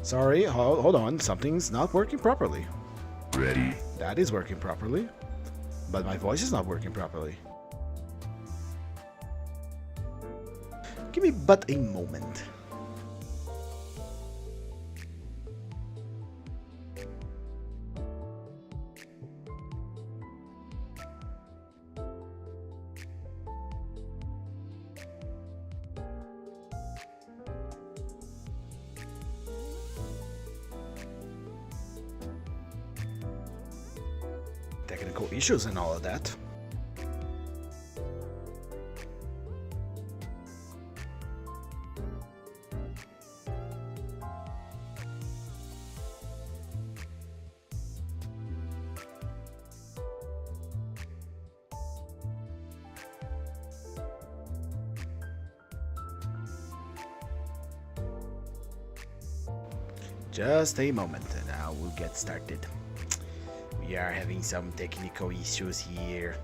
Sorry, hold on. Something's not working properly. Ready. That is working properly. But my voice is not working properly. Give me but a moment. Technical issues and all of that. Just a moment and I will get started. We are having some technical issues here,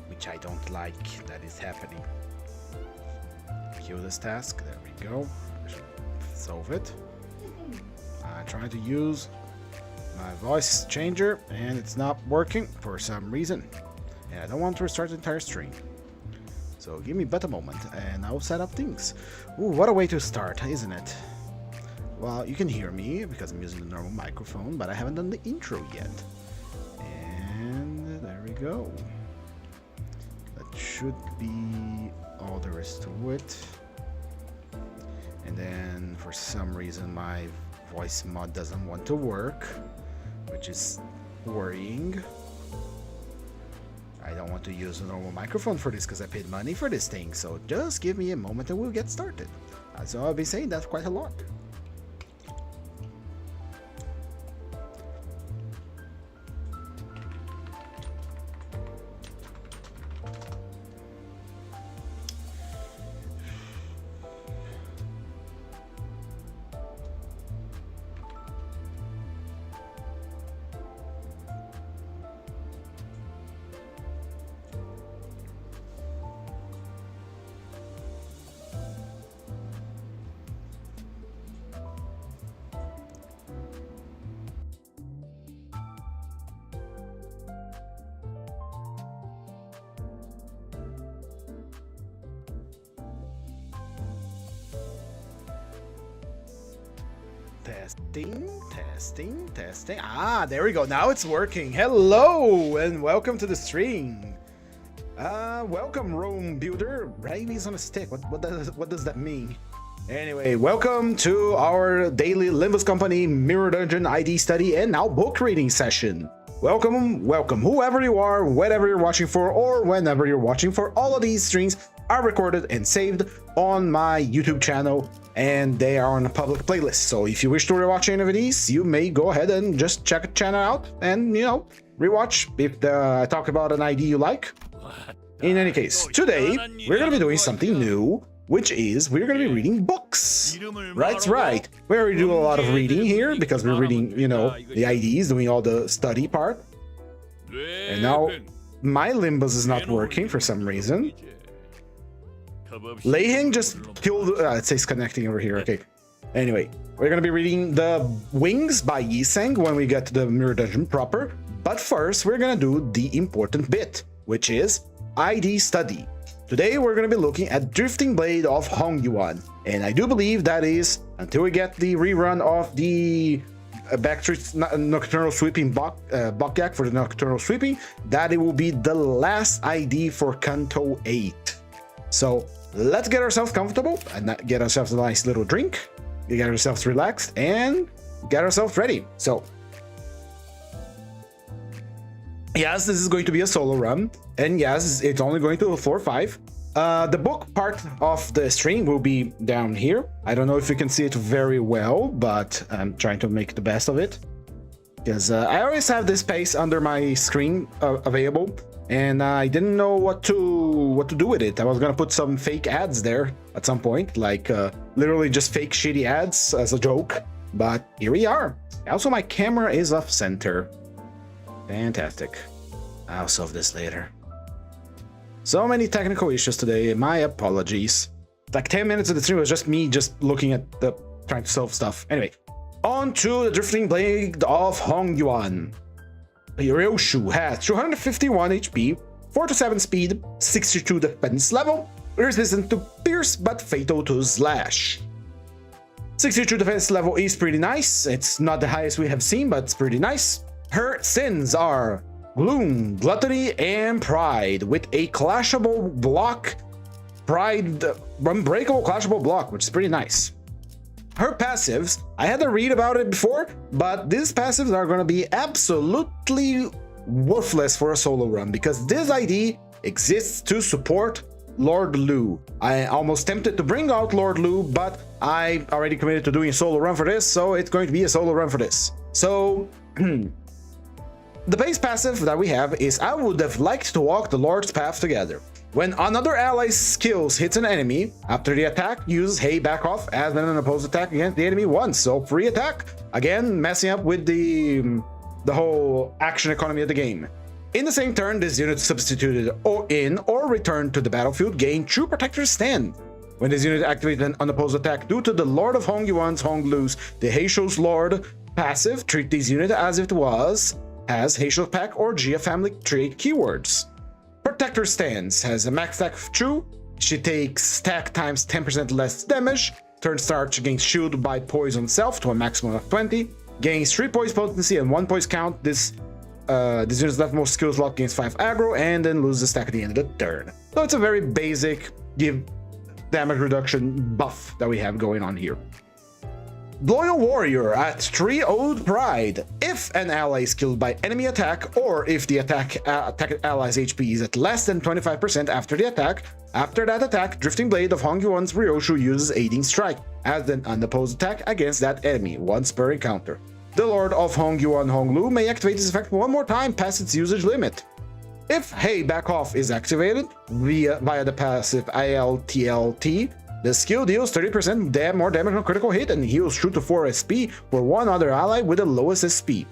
which I don't like that is happening. Kill this task, there we go. Solve it. I'm trying to use my voice changer and it's not working for some reason. And I don't want to restart the entire stream. So give me but a moment and I'll set up things. Ooh, what a way to start, isn't it? Well, you can hear me because I'm using the normal microphone, but I haven't done the intro yet. And there we go. That should be all there is to it. And then for some reason my voice mod doesn't want to work, which is worrying. I don't want to use a normal microphone for this because I paid money for this thing, so just give me a moment and we'll get started. So I'll be saying that quite a lot. Testing. Ah, there we go. Now it's working. Hello and welcome to the stream. Welcome, Rome Builder. Rabies on a stick. What does that mean? Anyway, welcome to our daily Limbus Company Mirror Dungeon ID study and now book reading session. Welcome, whoever you are, whatever you're watching for, or whenever you're watching for. All of these streams are recorded and saved on my YouTube channel, and they are on a public playlist. So if you wish to rewatch any of these, you may go ahead and just check the channel out and, you know, rewatch if I talk about an ID you like. In any case, today we're going to be doing something new, which is we're going to be reading books. That's right. We already do a lot of reading here because we're reading, you know, the IDs, doing all the study part. And now my Limbus is not working for some reason. Leiheng just killed. It says connecting over here. Okay. Anyway, we're gonna be reading the Wings by Yiseng when we get to the Mirror Dungeon proper. But first, we're gonna do the important bit, which is ID study. Today, we're gonna be looking at Drifting Blade of Hongyuan, and I do believe that is until we get the rerun of the Nocturnal Sweeping Bokyak for the Nocturnal Sweeping, that it will be the last ID for Kanto 8. So let's get ourselves comfortable and get ourselves a nice little drink, get ourselves relaxed, and get ourselves ready. So yes, this is going to be a solo run, and yes, it's only going to 4-5. The book part of the stream will be down here. I don't know if you can see it very well, but I'm trying to make the best of it, because I always have this space under my screen available, and I didn't know what to do with it. I was gonna put some fake ads there at some point, like literally just fake shitty ads as a joke, but here we are. Also, my camera is off center. Fantastic. I'll solve this later. So many technical issues today, my apologies. Like 10 minutes of the stream was just me just looking at trying to solve stuff. Anyway, On to the Drifting Blade of Hongyuan. Ryoshu has 251 HP, 4 to 7 speed, 62 defense level, resistant to pierce but fatal to slash. 62 defense level is pretty nice. It's not the highest we have seen, but it's pretty nice. Her sins are Gloom, Gluttony, and Pride, with a clashable block, Unbreakable clashable block, which is pretty nice. Her passives, I had to read about it before, but these passives are going to be absolutely worthless for a solo run, because this ID exists to support Lord Lu. I almost tempted to bring out Lord Lu, but I already committed to doing a solo run for this, so it's going to be a solo run for this. So, the base passive that we have is I would have liked to walk the Lord's path together. When another ally's skills hits an enemy, after the attack, use Hey Back Off as an opposed attack against the enemy once. So free attack, again, messing up with the whole action economy of the game. In the same turn, this unit substituted or returned to the battlefield gain True Protector's Stand. When this unit activates an unopposed attack due to the Lord of Hongyuan's Honglu's, the Heisho's Lord passive, treat this unit as if it has Heisho Pack or Gia family trait keywords. Protector Stance has a max stack of 2. She takes stack times 10% less damage. Turn start, gains shield by poison self to a maximum of 20. Gains 3 poison potency and 1 poison count. This unit's leftmost skill slot gains 5 aggro and then loses the stack at the end of the turn. So it's a very basic give damage reduction buff that we have going on here. Loyal Warrior at 3 Ode Pride. If an ally is killed by enemy attack, or if the attack ally's HP is at less than 25% after the attack, after that attack, Drifting Blade of Hongyuan's Ryoshu uses Aiding Strike as an unopposed attack against that enemy, once per encounter. The Lord of Hongyuan Honglu may activate this effect one more time past its usage limit. If Hey Back Off is activated via the passive ILTLT, the skill deals 30% more damage on critical hit and heals 2 to 4 SP for one other ally with the lowest SP.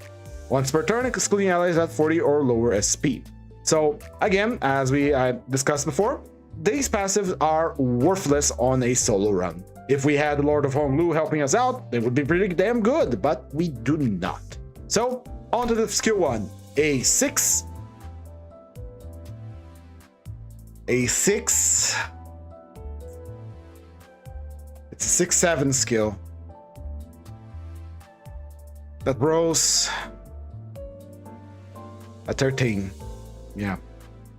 Once per turn, excluding allies at 40 or lower SP. So again, as we discussed before, these passives are worthless on a solo run. If we had the Lord of Honglu helping us out, they would be pretty damn good, but we do not. So, on to the skill 1. A 6. It's a 6/7 skill that rolls a 13. Yeah.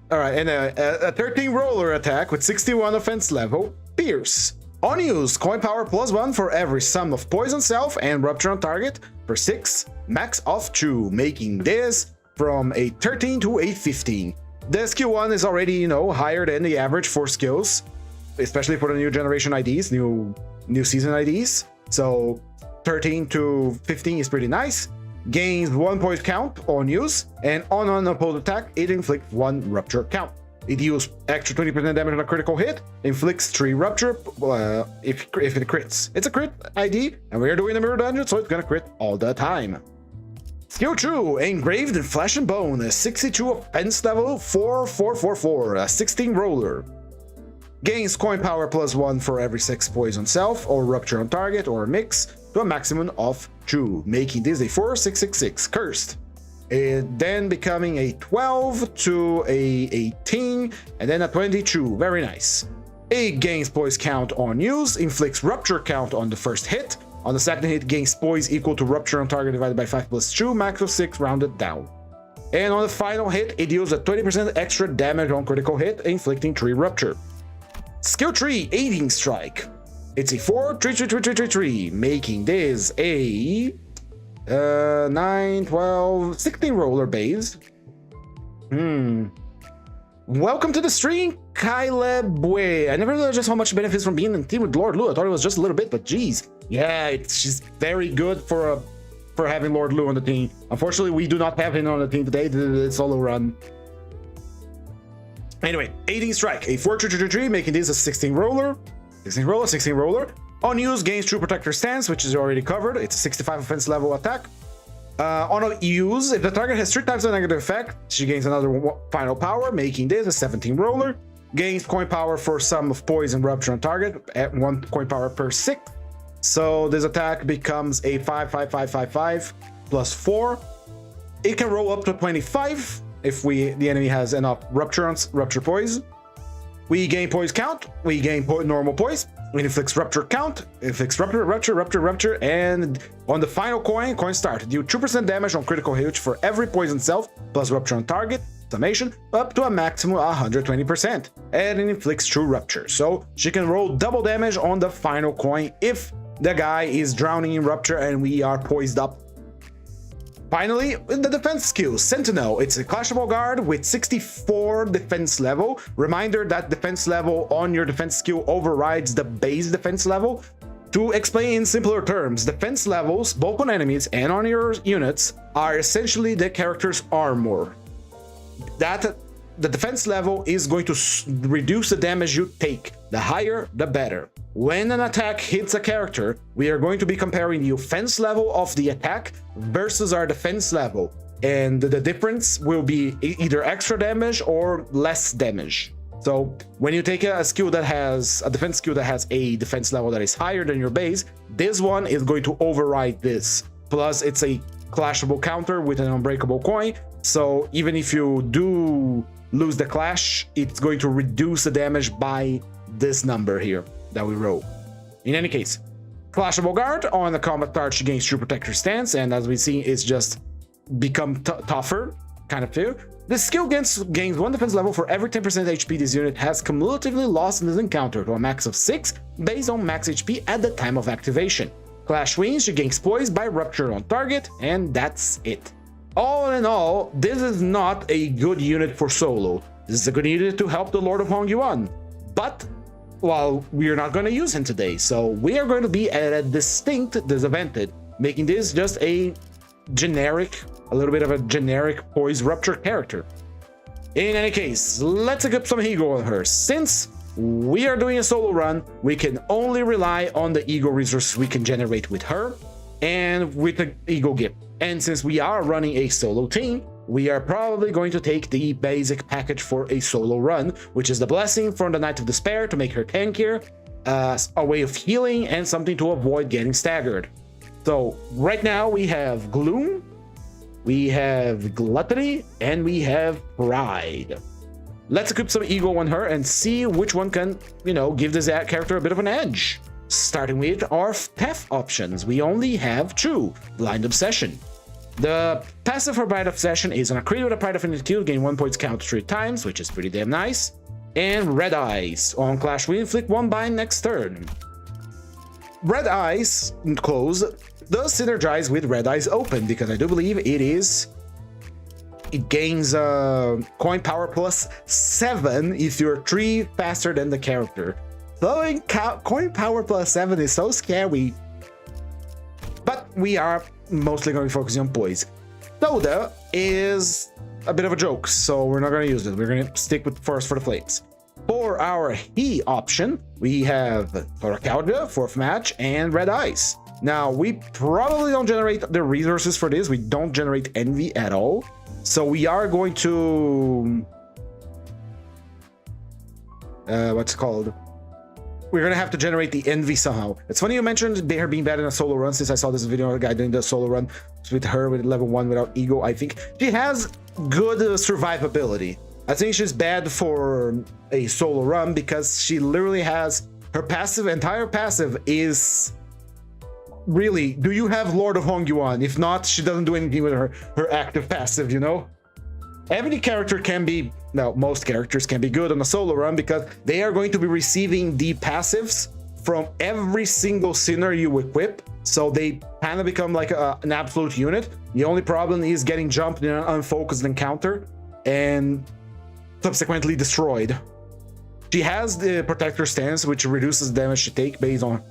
All right, and a 13 roller attack with 61 offense level, Pierce. On use, coin power +1 for every sum of poison self and rupture on target for 6, max of 2, making this from a 13 to a 15. The skill 1 is already, higher than the average for skills, especially for the new generation IDs, new season IDs. So 13 to 15 is pretty nice. Gains 1 point count on use, and on unopposed attack, it inflicts 1 rupture count. It deals extra 20% damage on a critical hit, inflicts 3 rupture if it crits. It's a crit ID, and we're doing the mirror dungeon, so it's gonna crit all the time. Skill 2, Engraved in Flesh and Bone, a 62 offense level, 4/4/4/4, a 16 roller. Gains coin power +1 for every 6 poison self or rupture on target or a mix to a maximum of 2, making this a 4/6/6/6 cursed. It then becoming a 12 to a 18 and then a 22. Very nice. It gains poise count on use, inflicts rupture count on the first hit. On the second hit, gains poise equal to rupture on target divided by 5 + 2, max of 6 rounded down. And on the final hit, it deals a 20% extra damage on critical hit, inflicting 3 rupture. Skill 3, Aiding Strike. It's a 4/3/3/3/3, making this a 9, 12, 16 roller base. Welcome to the stream, Kylebwe. I never realized just how much benefits from being in team with Lord Lu. I thought it was just a little bit, but geez. Yeah, she's very good for having Lord Lu on the team. Unfortunately, we do not have him on the team today. The solo run. Anyway, Aiding Strike, a 4/3/3/3, making this a 16 roller. 16 roller. On use, gains True Protector Stance, which is already covered. It's a 65 offense level attack. On use, if the target has 3 times the negative effect, she gains another final power, making this a 17 roller. Gains coin power for sum of poison rupture on target at 1 coin power per 6. So this attack becomes a 5/5/5/5/5 plus 4. It can roll up to 25 if the enemy has enough rupture poise. We gain poise count, we gain normal poise, it inflicts rupture count, inflicts rupture, and on the final coin start, deal 2% damage on critical hit for every poison self, plus rupture on target, summation, up to a maximum of 120%, and it inflicts true rupture. So she can roll double damage on the final coin if the guy is drowning in rupture and we are poised up. Finally, the defense skill, Sentinel. It's a clashable guard with 64 defense level. Reminder that defense level on your defense skill overrides the base defense level. To explain in simpler terms, defense levels, both on enemies and on your units, are essentially the character's armor. The defense level is going to reduce the damage you take. The higher, the better. When an attack hits a character, we are going to be comparing the offense level of the attack versus our defense level. And the difference will be either extra damage or less damage. So when you take a skill that has a defense skill that has a defense level that is higher than your base, this one is going to override this. Plus, it's a clashable counter with an unbreakable coin. So even if you do lose the clash, it's going to reduce the damage by this number here that we roll. In any case, clashable guard on the combat start, she gains true protector stance, and as we see, it's just become tougher, kind of feel. This skill gains 1 defense level for every 10% HP this unit has cumulatively lost in this encounter to a max of 6 based on max HP at the time of activation. Clash wins, she gains poise by rupture on target, and that's it. All in all, this is not a good unit for solo. This is a good unit to help the Lord of Hongyuan. But, well, we are not going to use him today, so we are going to be at a distinct disadvantage, making this just a little bit of a generic poise rupture character. In any case, let's equip some ego on her. Since we are doing a solo run, we can only rely on the ego resources we can generate with her and with the ego gift. And since we are running a solo team, we are probably going to take the basic package for a solo run, which is the blessing from the Knight of Despair to make her tankier, a way of healing, and something to avoid getting staggered. So right now we have Gloom, we have Gluttony, and we have Pride. Let's equip some ego on her and see which one can, give this character a bit of an edge. Starting with our theft options, we only have 2. Blind Obsession. The passive for Blind Obsession is on a creature with a Pride of Infinitude, gain 1 points count 3 times, which is pretty damn nice. And Red Eyes. On Clash, we inflict 1 bind next turn. Red Eyes close does synergize with Red Eyes Open, because I do believe it gains coin power plus 7 if you're 3 faster than the character. So coin power plus 7 is so scary. But we are mostly going to be focusing on poise. Soda is a bit of a joke, so we're not going to use it. We're going to stick with Force for the Flames. For our He option, we have Toracalga, 4th match, and Red Eyes. Now, we probably don't generate the resources for this. We don't generate Envy at all. So we are going to... what's it called? We're going to have to generate the Envy somehow. It's funny you mentioned her being bad in a solo run, since I saw this video of a guy doing the solo run with her with level 1 without ego. I think she has good survivability. I think she's bad for a solo run because she literally has her entire passive is... Really, do you have Lord of Hongyuan? If not, she doesn't do anything with her active passive, Every character can be, most characters can be good on a solo run because they are going to be receiving the passives from every single sinner you equip, so they kind of become like an absolute unit. The only problem is getting jumped in an unfocused encounter and subsequently destroyed. She has the Protector Stance, which reduces damage she take based on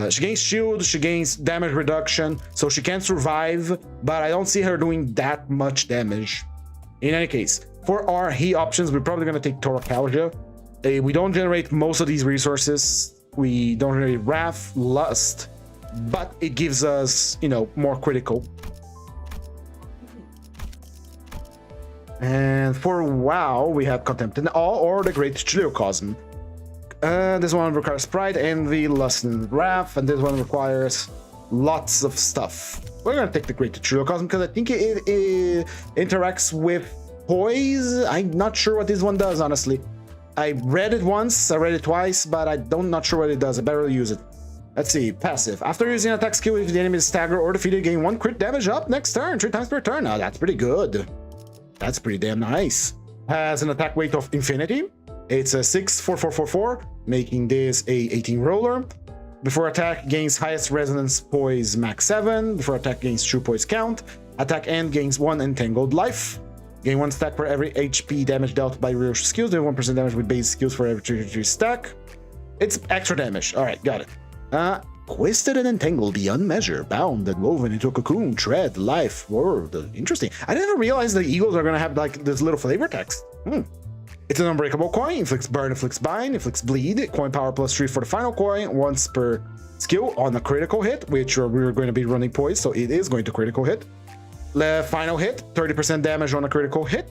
she gains shield, she gains damage reduction, so she can survive, but I don't see her doing that much damage. In any case, for our He options, we're probably going to take Toracalga. We don't generate most of these resources. We don't generate Wrath, Lust, but it gives us, more critical. And for WoW, we have Contempt in Awe or the Great Chiliocosm. This one requires pride, envy, lust, and wrath, and this one requires lots of stuff. We're gonna take the Great Triocosm because I think it interacts with poise. I'm not sure what this one does, honestly. I read it once, I read it twice, but I'm not sure what it does. I better use it. Let's see, passive. After using an attack skill, if the enemy is staggered or defeated, gain 1 crit damage up next turn, 3 times per turn. Now that's pretty good. That's pretty damn nice. Has an attack weight of infinity. It's a 6/4/4/4/4, making this a 18 roller. Before attack, gains highest resonance poise max 7. Before attack, gains true poise count. Attack end, gains 1 entangled life. Gain 1 stack for every HP damage dealt by real skills. Do 1% damage with base skills for every 3 stack. It's extra damage. Alright, got it. Twisted and entangled beyond measure, bound and woven into a cocoon, tread, life, world. Interesting. I never realized the eagles are gonna have like this little flavor text. It's an unbreakable coin. Inflicts burn, inflicts bind, inflicts bleed. Coin power +3 for the final coin, once per skill on a critical hit, which we're going to be running poise, so it is going to critical hit. The final hit, 30% damage on a critical hit.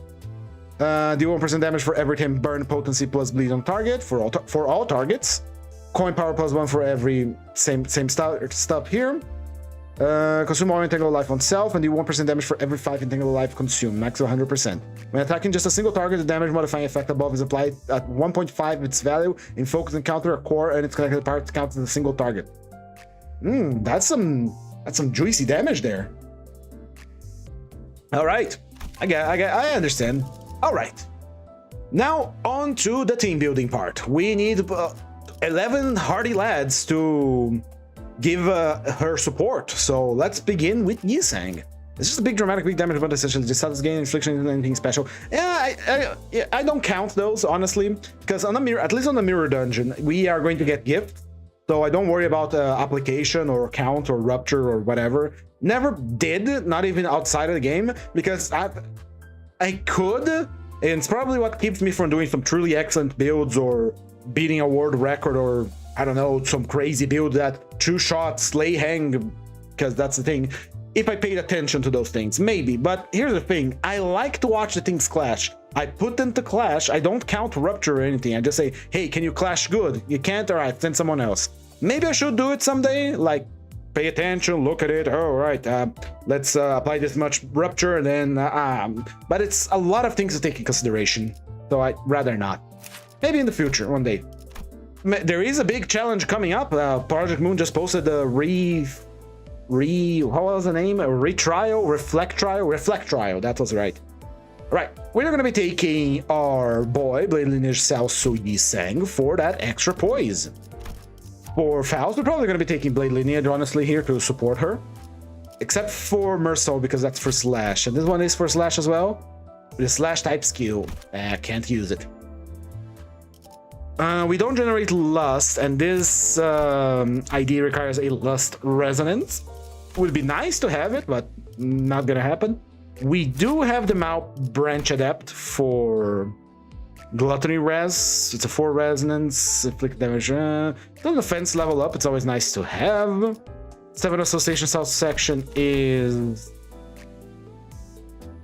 Do 1% damage for every 10 burn, potency plus bleed on target for all targets. Coin power +1 for every same stuff here. Consume all entangled life on self and do 1% damage for every 5 entangled life consumed, max 100%. When attacking just a single target, the damage modifying effect above is applied at 1.5 its value in focus encounter, a core, and its connected parts counts as a single target. That's some juicy damage there. All right, I understand. All right, now on to the team building part. We need 11 hardy lads to give her support. So let's begin with Yisang. It's just a big dramatic weak damage, but essentially just status gain, infliction, and anything special. Yeah, I don't count those honestly, because on the mirror, at least on the mirror dungeon, we are going to get gift. So I don't worry about application or count or rupture or whatever. Never did, not even outside of the game, because I could, and it's probably what keeps me from doing some truly excellent builds or beating a world record or I don't know, some crazy build that 2 shots, slay hang, because that's the thing. If I paid attention to those things, maybe. But here's the thing, I like to watch the things clash. I put them to clash, I don't count rupture or anything. I just say, hey, can you clash good? You can't? All right, send someone else. Maybe I should do it someday, like pay attention, look at it. All right, let's apply this much rupture, and then, but it's a lot of things to take in consideration. So I'd rather not. Maybe in the future, one day. There is a big challenge coming up. Project Moon just posted the what was the name? Reflect trial. That was right. Right. We're going to be taking our boy Blade Lineage Salsu Yisang for that extra poise. For Faust, we're probably going to be taking Blade Lineage honestly here to support her, except for Merso because that's for slash, and this one is for slash as well. With a slash type skill, can't use it. We don't generate lust, and this ID requires a lust resonance. Would be nice to have it, but not gonna happen. We do have the Mount Branch Adept for Gluttony Res. It's a 4 resonance, inflict damage. The defense level up, it's always nice to have. 7 Association South section is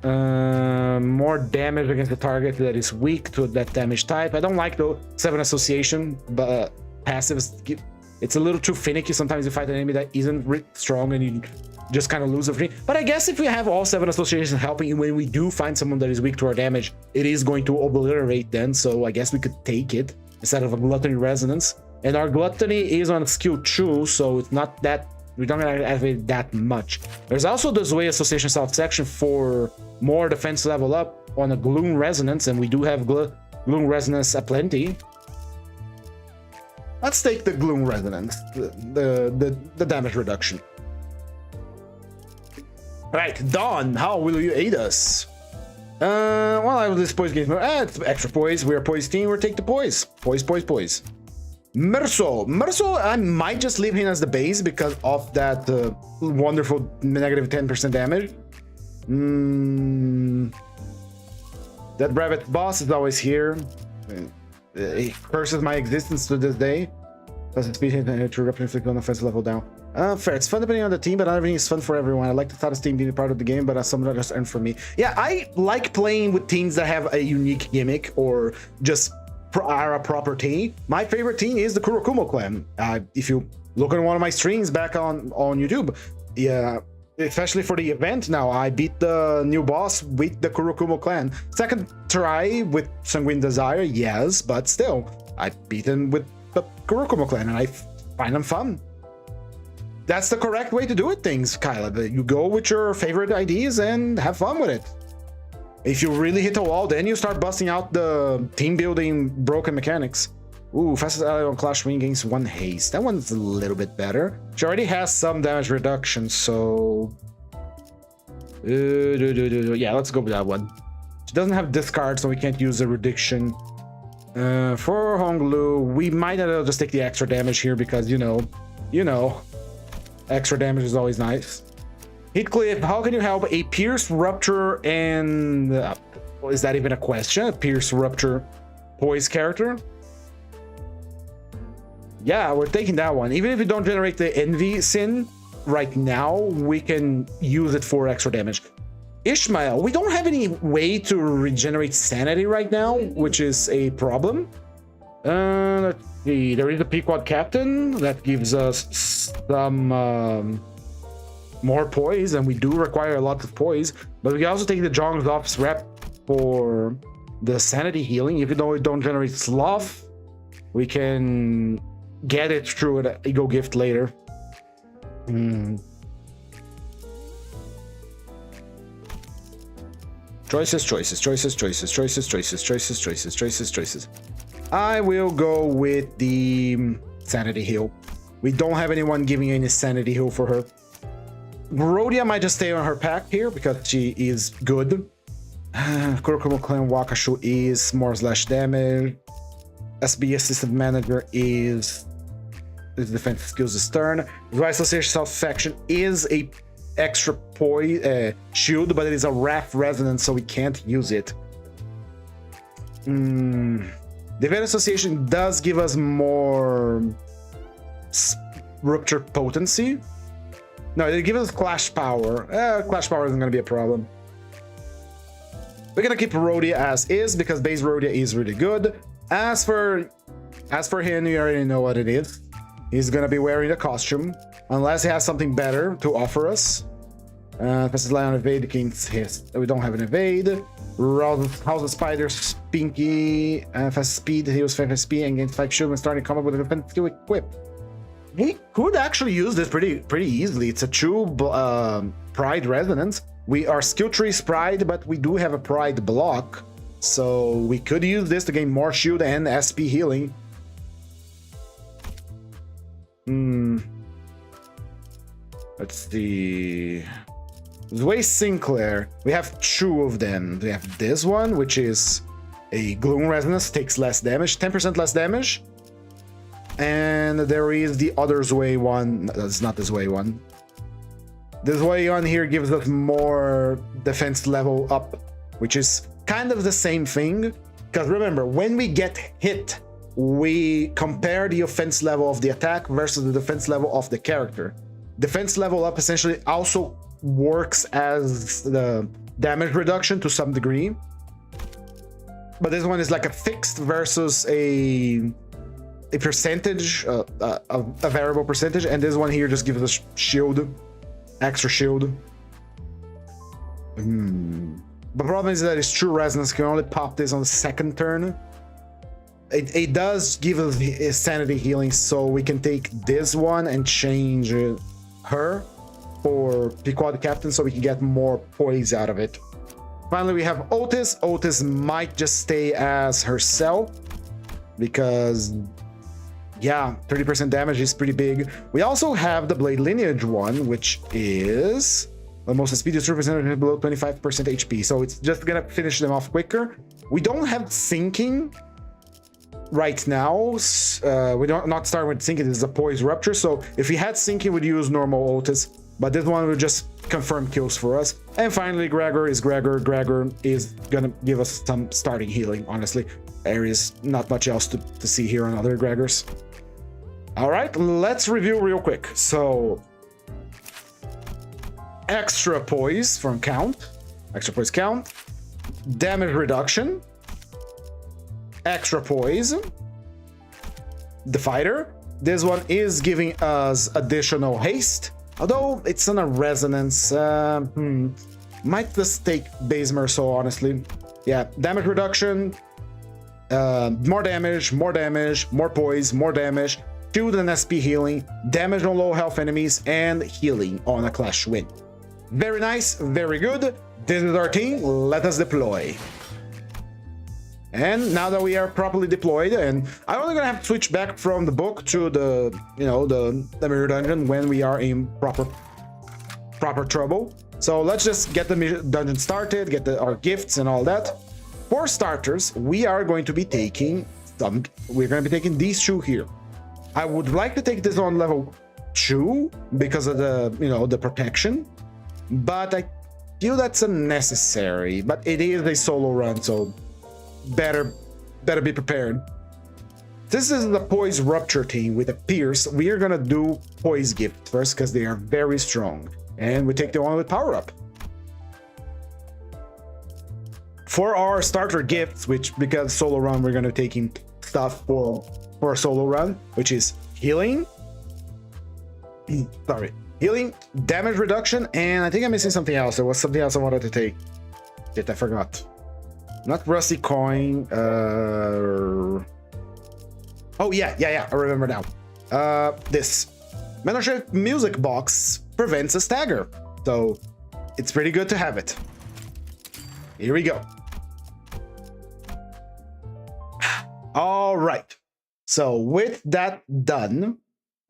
more damage against the target that is weak to that damage type. I don't like the 7 association, but passives, it's a little too finicky. Sometimes you fight an enemy that isn't strong and you just kind of lose everything. But I guess if we have all 7 associations helping you, when we do find someone that is weak to our damage, it is going to obliterate then. So I guess we could take it instead of a Gluttony Resonance. And our Gluttony is on skill 2, so it's not that, we don't activate that much. There's also the Zwei Association South section for more defense level up on a Gloom Resonance, and we do have Gloom Resonance aplenty. Let's take the Gloom Resonance, the damage reduction. Right, Dawn, how will you aid us? Well, I will this poise game. It's extra poise. We are poise team. We'll take the poise. Poise. Merso, I might just leave him as the base because of that wonderful negative 10% damage. That rabbit boss is always here. He curses my existence to this day. Does it speed him to inflict on offensive level down? Fair. It's fun depending on the team, but not everything is fun for everyone. I like the thought of team being a part of the game, but some that just earned for me. Yeah, I like playing with teams that have a unique gimmick or just are a proper team. My favorite team is the Kurokumo clan. If you look at one of my streams back on YouTube, yeah, especially for the event now, I beat the new boss with the Kurokumo clan. Second try with Sanguine Desire, yes, but still, I beat him with the Kurokumo clan, and I find them fun. That's the correct way to do it, things, Kyla. You go with your favorite IDs and have fun with it. If you really hit a wall, then you start busting out the team building broken mechanics. Ooh, fastest ally on Clash Wing gains 1 haste. That one's a little bit better. She already has some damage reduction, so... yeah, let's go with that one. She doesn't have discard, so we can't use the reduction. For Honglu, we might just take the extra damage here because, you know, extra damage is always nice. Heathcliff, how can you help a Pierce, Rupture, and... is that even a question? A Pierce, Rupture, Poise character? Yeah, we're taking that one. Even if we don't generate the Envy Sin right now, we can use it for extra damage. Ishmael, we don't have any way to regenerate Sanity right now, which is a problem. Let's see. There is a Pequod Captain that gives us some... more poise, and we do require a lot of poise, but we can also take the Jong's Ops rep for the sanity healing. Even though it don't generate sloth, we can get it through an ego gift later. Choices. I will go with the sanity heal. We don't have anyone giving any sanity heal for her. Rhodia might just stay on her pack here because she is good. Kurokumo Clan Wakashu is more slash damage. SB Assistant Manager is defense skills is turn. Rise Association Self-Faction is a extra shield, but it is a Wrath Resonance, so we can't use it. The Event Association does give us more Rupture potency. No, they give us Clash Power. Clash Power isn't going to be a problem. We're going to keep Rhodia as is because base Rhodia is really good. As for him, you already know what it is. He's going to be wearing a costume unless he has something better to offer us. Fastest line on evade against his. We don't have an evade. House of Spiders, Pinky, fast speed. He was fast speed and gains 5 shield and starting combat with a defense skill equip. We could actually use this pretty easily. It's a true Pride Resonance. We are skill tree Pride, but we do have a Pride block, so we could use this to gain more shield and SP healing. Let's see. Zway Sinclair. We have 2 of them. We have this one, which is a Gloom Resonance, takes less damage, 10% less damage. And there is the other Zway one. That's not the Zway one. The Zway one here gives us more defense level up, which is kind of the same thing. Because remember, when we get hit, we compare the offense level of the attack versus the defense level of the character. Defense level up essentially also works as the damage reduction to some degree. But this one is like a fixed versus a percentage, a variable percentage, and this one here just gives us shield, extra shield. The problem is that it's true resonance can only pop this on the second turn. It does give us sanity healing, so we can take this one and change her for Pequod Captain so we can get more poise out of it. Finally, we have Otis. Otis might just stay as herself because, yeah, 30% damage is pretty big. We also have the Blade Lineage one, which is the most speed is represented below 25% HP, so it's just gonna finish them off quicker. We don't have sinking right now. We don't not start with sinking. This is a Poise Rupture, so if we had sinking, we'd use normal Otis, but this one will just confirm kills for us. And finally, Gregor is Gregor. Gregor is gonna give us some starting healing, honestly. There is not much else to see here on other Gregors. All right, let's review real quick. So, extra poise from count, extra poise count, damage reduction, extra poise. The fighter. This one is giving us additional haste, although it's on a resonance. Might just take base Merceau, honestly. Yeah, damage reduction, more damage, more poise, more damage, shield and SP healing, damage on low health enemies, and healing on a clash win. Very nice, very good. This is our team. Let us deploy. And now that we are properly deployed, and I'm only gonna have to switch back from the book to the, you know, the mirror dungeon when we are in proper trouble. So let's just get the dungeon started, get our gifts and all that. For starters, we are going to be taking these two here. I would like to take this on level 2 because of the, you know, the protection, but I feel that's unnecessary. But it is a solo run, so better be prepared. This is the Poise Rupture team with a Pierce. We are gonna do Poise Gift first because they are very strong, and we take the one with Power Up. For our starter gifts, which because solo run we're gonna be taking stuff for a solo run, which is healing. Sorry, healing, damage reduction, and I think I'm missing something else. There was something else I wanted to take. Shit, I forgot. Not Rusty Coin. Oh, yeah, I remember now. This Mentorship Music Box prevents a stagger, so it's pretty good to have it. Here we go. All right. So with that done,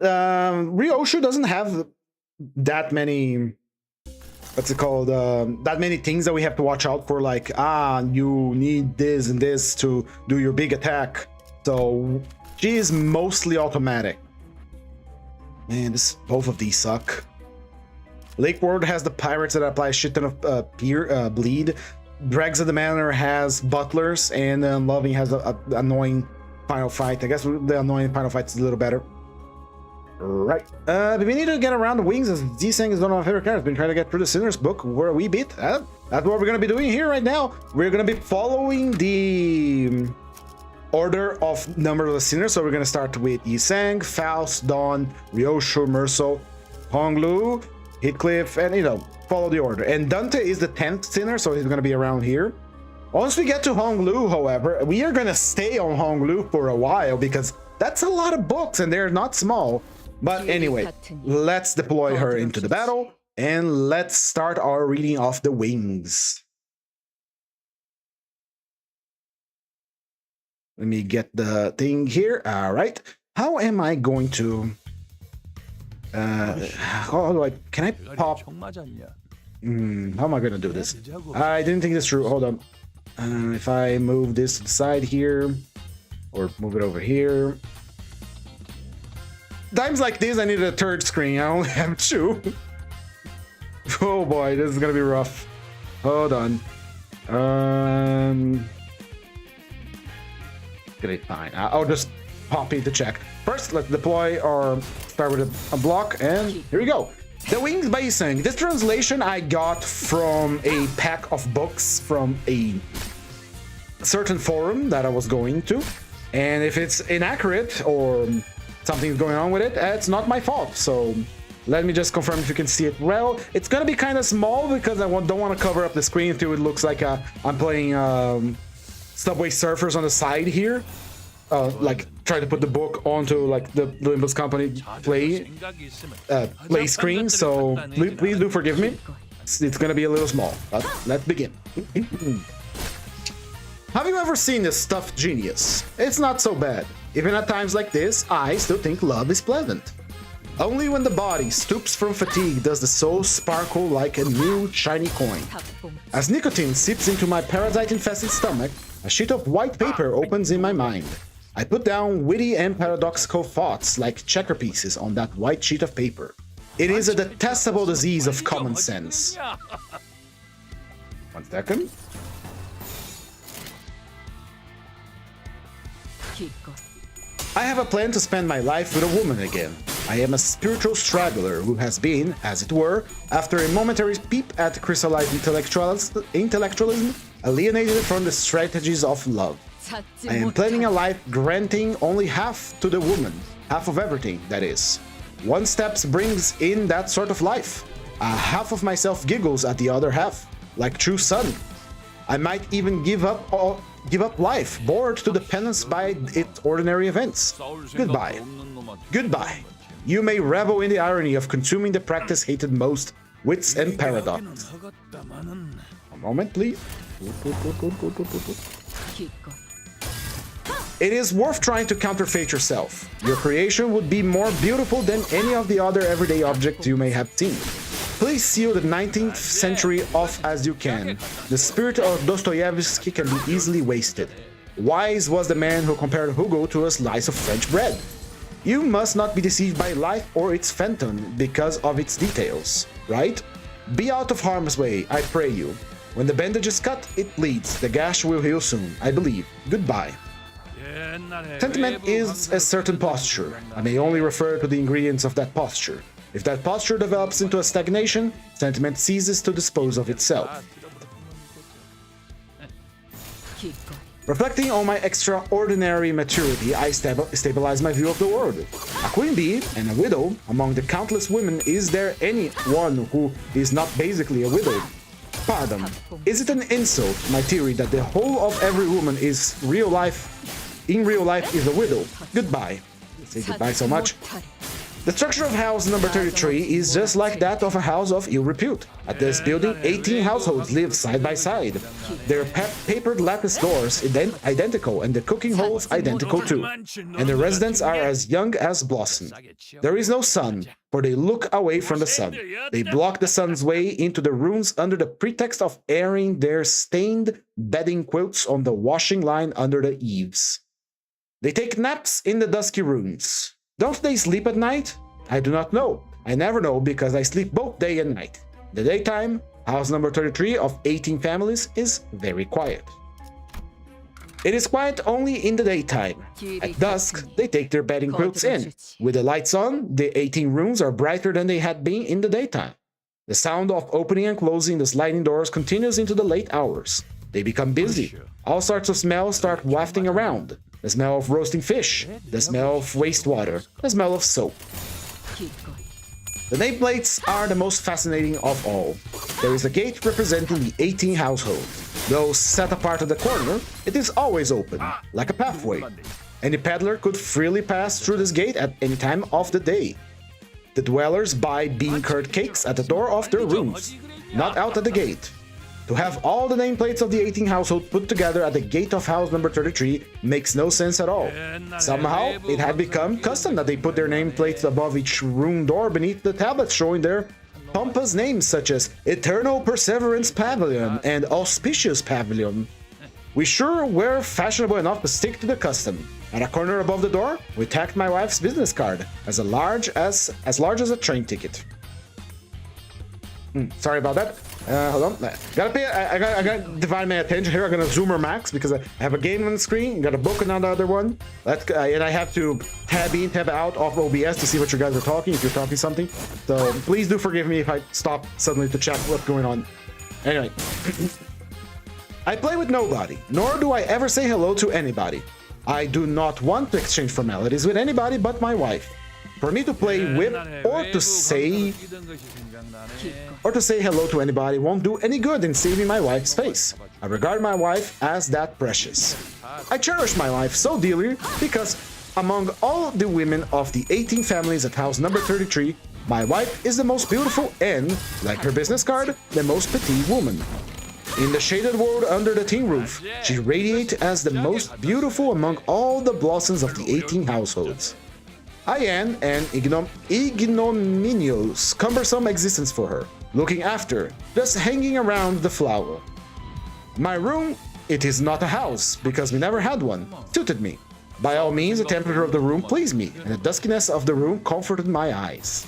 Ryoshu doesn't have that many... what's it called, that many things that we have to watch out for, like, you need this and this to do your big attack. So she is mostly automatic. Man, both of these suck. Lake World has the pirates that apply a shit ton of bleed. Dregs of the Manor has butlers, and Loving has a annoying final fight. I guess the annoying final fight is a little better. Right. We need to get around the wings, as Z-Sang is one of my favorite characters. Been trying to get through the Sinner's book where we beat. That's what we're going to be doing here right now. We're going to be following the order of number of the Sinners. So we're going to start with Yi-Sang, Faust, Dawn, Ryoshu, Merceau, Honglu, Heathcliff, and, you know, follow the order. And Dante is the 10th Sinner, so he's going to be around here. Once we get to Honglu, however, we are going to stay on Honglu for a while because that's a lot of books and they're not small. But anyway, let's deploy her into the battle and let's start our reading of the wings. Let me get the thing here. All right. How am I going to... how do I... Can I pop... how am I going to do this? I didn't think this through. Hold on. If I move this to the side here, or move it over here... Times like this, I need a third screen. I only have 2. Oh boy, this is gonna be rough. Hold on. Gonna be fine. I'll just pop in to check. First, let's deploy or start with a block, and here we go. The Wings by Yi-Sang. This translation I got from a pack of books from a certain forum that I was going to, and if it's inaccurate or something's going on with it, it's not my fault. So let me just confirm if you can see it well. It's gonna be kind of small because I don't want to cover up the screen until it looks like I'm playing Subway Surfers on the side here. Like try to put the book onto like the Limbus company play screen. So please do forgive me. It's gonna be a little small, but let's begin. Have you ever seen a stuffed genius? It's not so bad. Even at times like this, I still think love is pleasant. Only when the body stoops from fatigue does the soul sparkle like a new shiny coin. As nicotine seeps into my parasite-infested stomach, a sheet of white paper opens in my mind. I put down witty and paradoxical thoughts like checker pieces on that white sheet of paper. It is a detestable disease of common sense. 1 second. I have a plan to spend my life with a woman again. I am a spiritual straggler who has been, as it were, after a momentary peep at crystallized intellectualism, alienated from the strategies of love. I am planning a life granting only half to the woman, half of everything, that is. One step brings in that sort of life. Half of myself giggles at the other half, like true son. I might even give up life, bored to the penance by its ordinary events. Goodbye. Goodbye. You may revel in the irony of consuming the practice hated most, wits and paradox. A moment, please. It is worth trying to counterfeit yourself. Your creation would be more beautiful than any of the other everyday objects you may have seen. Please seal the 19th century off as you can. The spirit of Dostoevsky can be easily wasted. Wise was the man who compared Hugo to a slice of French bread. You must not be deceived by life or its phantom because of its details, right? Be out of harm's way, I pray you. When the bandage is cut, it bleeds. The gash will heal soon, I believe. Goodbye. Sentiment is a certain posture. I may only refer to the ingredients of that posture. If that posture develops into a stagnation, sentiment ceases to dispose of itself. Reflecting on my extraordinary maturity, I stabilize my view of the world. A queen bee and a widow, among the countless women, is there any one who is not basically a widow? Pardon, is it an insult, my theory, that the whole of every woman in real life is a widow? Goodbye. Say goodbye so much. The structure of house number 33 is just like that of a house of ill repute. At this building, 18 households live side by side. Their papered lattice doors identical, and the cooking holes identical too. And the residents are as young as blossom. There is no sun, for they look away from the sun. They block the sun's way into the rooms under the pretext of airing their stained bedding quilts on the washing line under the eaves. They take naps in the dusky rooms. Don't they sleep at night? I do not know. I never know because I sleep both day and night. In the daytime, house number 33 of 18 families is very quiet. It is quiet only in the daytime. At dusk, they take their bedding quilts in. With the lights on, the 18 rooms are brighter than they had been in the daytime. The sound of opening and closing the sliding doors continues into the late hours. They become busy. All sorts of smells start wafting around. The smell of roasting fish, the smell of wastewater, the smell of soap. The nameplates are the most fascinating of all. There is a gate representing the 18 households. Though set apart at the corner, it is always open, like a pathway. Any peddler could freely pass through this gate at any time of the day. The dwellers buy bean curd cakes at the door of their rooms, not out at the gate. To have all the nameplates of the 18 households put together at the gate of house number 33 makes no sense at all. Somehow, it had become custom that they put their nameplates above each room door beneath the tablets showing their pompous names such as Eternal Perseverance Pavilion and Auspicious Pavilion. We sure were fashionable enough to stick to the custom. At a corner above the door, we tacked my wife's business card, as large as a train ticket. Sorry about that. Hold on. I gotta divide my attention here. I'm gonna zoomer max because I have a game on the screen. Got a book on the other one. And I have to tab in, tab out of OBS to see what you guys are talking. If you're talking something, so please do forgive me if I stop suddenly to check what's going on. Anyway, I play with nobody, nor do I ever say hello to anybody. I do not want to exchange formalities with anybody but my wife. For me to play with or to say hello to anybody won't do any good in saving my wife's face. I regard my wife as that precious. I cherish my wife so dearly because among all the women of the 18 families at house number 33, my wife is the most beautiful and, like her business card, the most petite woman. In the shaded world under the tin roof, she radiates as the most beautiful among all the blossoms of the 18 households. I am an ignominious, cumbersome existence for her, looking after, just hanging around the flower. My room, it is not a house, because we never had one, suited me. By all means, the temperature of the room pleased me, and the duskiness of the room comforted my eyes.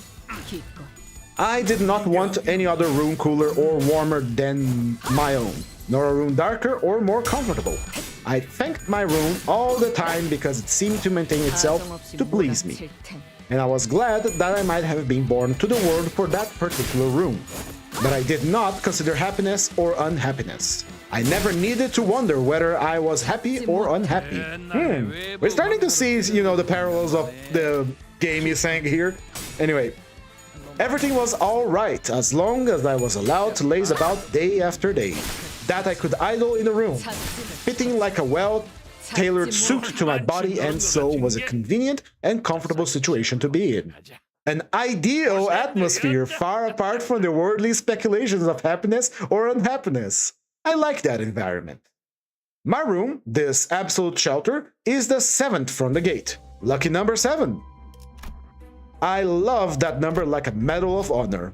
I did not want any other room cooler or warmer than my own, nor a room darker or more comfortable. I thanked my room all the time because it seemed to maintain itself to please me. And I was glad that I might have been born to the world for that particular room. But I did not consider happiness or unhappiness. I never needed to wonder whether I was happy or unhappy. We're starting to see, you know, the parallels of the game he's saying here. Anyway, everything was alright as long as I was allowed to laze about day after day. That I could idle in a room, fitting like a well-tailored suit to my body, and so was a convenient and comfortable situation to be in. An ideal atmosphere far apart from the worldly speculations of happiness or unhappiness. I like that environment. My room, this absolute shelter, is the 7th from the gate. Lucky number 7. I love that number like a medal of honor.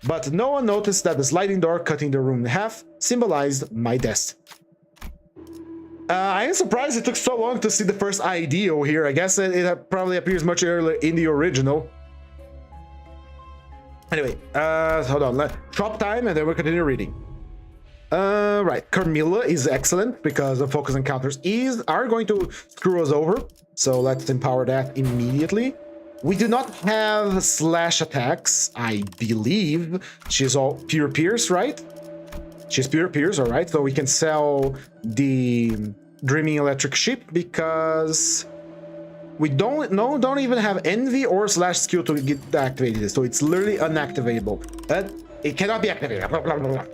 But no one noticed that the sliding door cutting the room in half symbolized my destiny. I am surprised it took so long to see the first ideal here. I guess it probably appears much earlier in the original. Anyway, hold on. Drop time and then we'll continue reading. Right, Carmilla is excellent because the focus encounters are going to screw us over. So let's empower that immediately. We do not have slash attacks, I believe. She's all pure pierce, right? She's pure pierce, all right. So we can sell the Dreaming Electric Ship because we don't even have envy or slash skill to get activated. So it's literally unactivatable. It cannot be activated.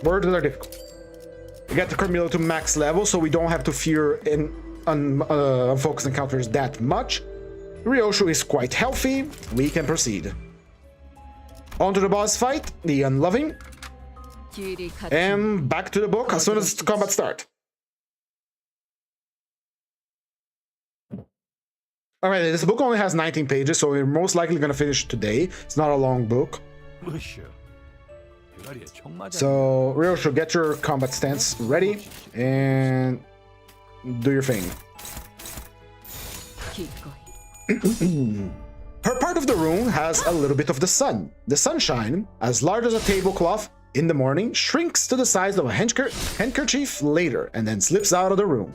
Words are difficult. We got the Carmilla to max level, so we don't have to fear unfocused encounters that much. Ryoshu is quite healthy. We can proceed. On to the boss fight, the Unloving. And back to the book as soon as the combat starts. Alright, this book only has 19 pages, so we're most likely going to finish today. It's not a long book. So, Ryoshu, get your combat stance ready and do your thing. Her part of the room has a little bit of the sun. The sunshine, as large as a tablecloth in the morning, shrinks to the size of a handkerchief later and then slips out of the room.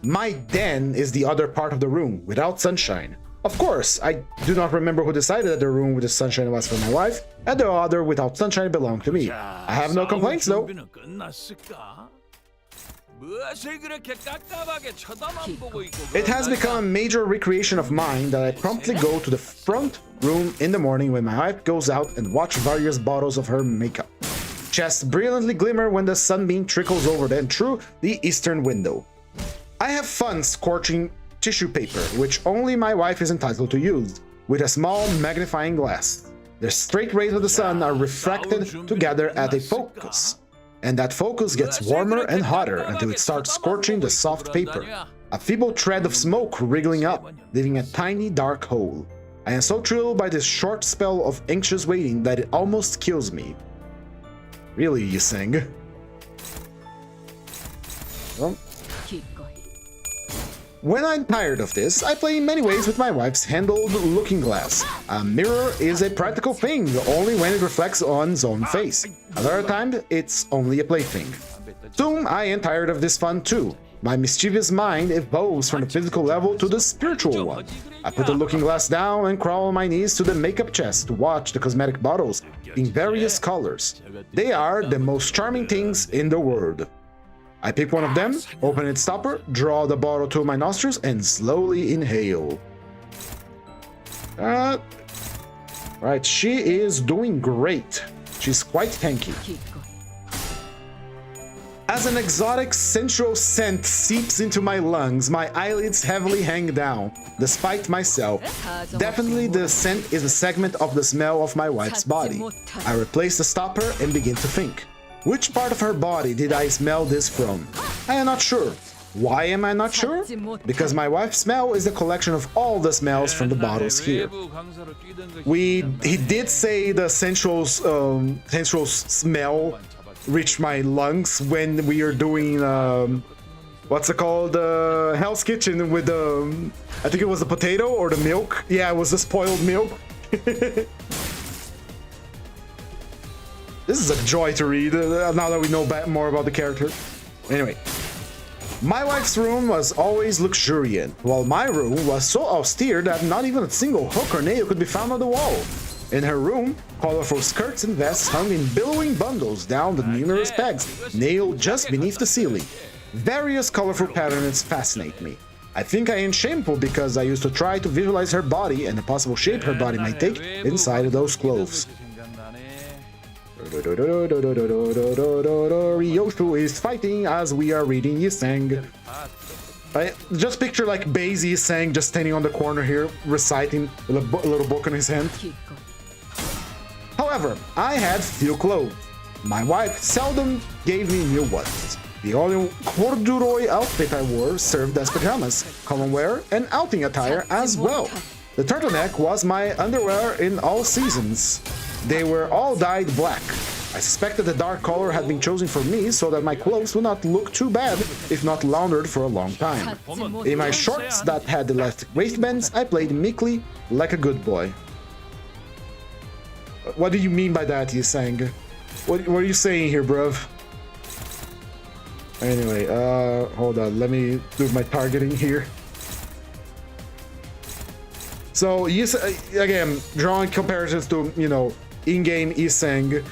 My den is the other part of the room without sunshine. Of course, I do not remember who decided that the room with the sunshine was for my wife, and the other without sunshine belonged to me. I have no complaints though. It has become a major recreation of mine that I promptly go to the front room in the morning when my wife goes out and watch various bottles of her makeup. Chests brilliantly glimmer when the sunbeam trickles over them through the eastern window. I have fun scorching tissue paper, which only my wife is entitled to use, with a small magnifying glass. The straight rays of the sun are refracted together at a focus, and that focus gets warmer and hotter until it starts scorching the soft paper. A feeble thread of smoke wriggling up, leaving a tiny dark hole. I am so thrilled by this short spell of anxious waiting that it almost kills me. Really, you sing? Well, when I'm tired of this, I play in many ways with my wife's handled looking glass. A mirror is a practical thing only when it reflects on its own face. Other times, it's only a plaything. Soon, I am tired of this fun too. My mischievous mind evolves from the physical level to the spiritual one. I put the looking glass down and crawl on my knees to the makeup chest to watch the cosmetic bottles in various colors. They are the most charming things in the world. I pick one of them, open its stopper, draw the bottle to my nostrils, and slowly inhale. Right, she is doing great. She's quite tanky. As an exotic, sensual scent seeps into my lungs, my eyelids heavily hang down, despite myself. Definitely the scent is a segment of the smell of my wife's body. I replace the stopper and begin to think. Which part of her body did I smell this from? I am not sure. Why am I not sure? Because my wife's smell is a collection of all the smells from the bottles here. He did say the sensual smell reached my lungs when we are doing what's it called, Hell's Kitchen with the I think it was the potato or the milk. Yeah, it was the spoiled milk. This is a joy to read, now that we know more about the character. Anyway, my wife's room was always luxuriant, while my room was so austere that not even a single hook or nail could be found on the wall. In her room, colorful skirts and vests hung in billowing bundles down the numerous pegs nailed just beneath the ceiling. Various colorful patterns fascinate me. I think I ain't shameful because I used to try to visualize her body and the possible shape her body might take inside of those clothes. Ryoshu is fighting as we are reading Yiseng. I just picture like Base Yiseng just standing on the corner here, reciting a little book in his hand. However, I had few clothes. My wife seldom gave me new ones. The only corduroy outfit I wore served as pajamas, common wear, and outing attire as well. The turtleneck was my underwear in all seasons. They were all dyed black. I suspected the dark color had been chosen for me so that my clothes would not look too bad if not laundered for a long time. In my shorts that had elastic waistbands, I played meekly like a good boy. What do you mean by that, Yiseng? What are you saying here, bruv? Anyway, hold on, let me do my targeting here. So, again, drawing comparisons to, you know, in-game Yiseng.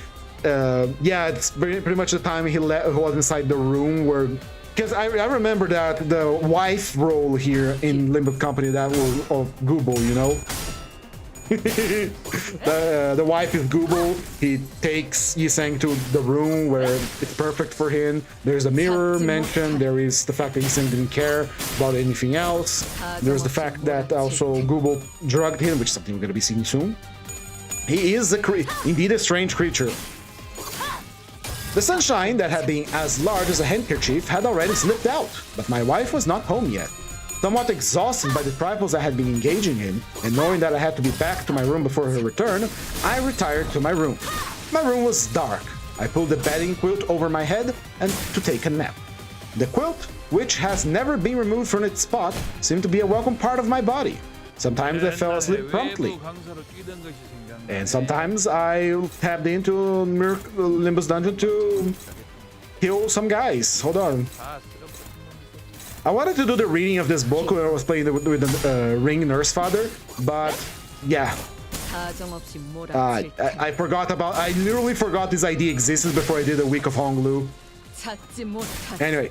Yeah, it's pretty much the time he was inside the room where... Because I remember that the wife role here in Limbus Company, that was of Google, you know? The wife is Google. He takes Yiseng to the room where it's perfect for him. There's a mirror mentioned. There is the fact that Yiseng didn't care about anything else. There's the fact that also Google drugged him, which is something we're going to be seeing soon. He is indeed a strange creature. The sunshine that had been as large as a handkerchief had already slipped out, but my wife was not home yet. Somewhat exhausted by the trifles I had been engaging in, and knowing that I had to be back to my room before her return, I retired to my room. My room was dark. I pulled the bedding quilt over my head and to take a nap. The quilt, which has never been removed from its spot, seemed to be a welcome part of my body. Sometimes I fell asleep promptly, and sometimes I tapped into Limbus Dungeon to kill some guys. Hold on. I wanted to do the reading of this book when I was playing with the Ring Nurse Father, but yeah. I forgot about... I literally forgot this idea existed before I did a week of Honglu. Anyway.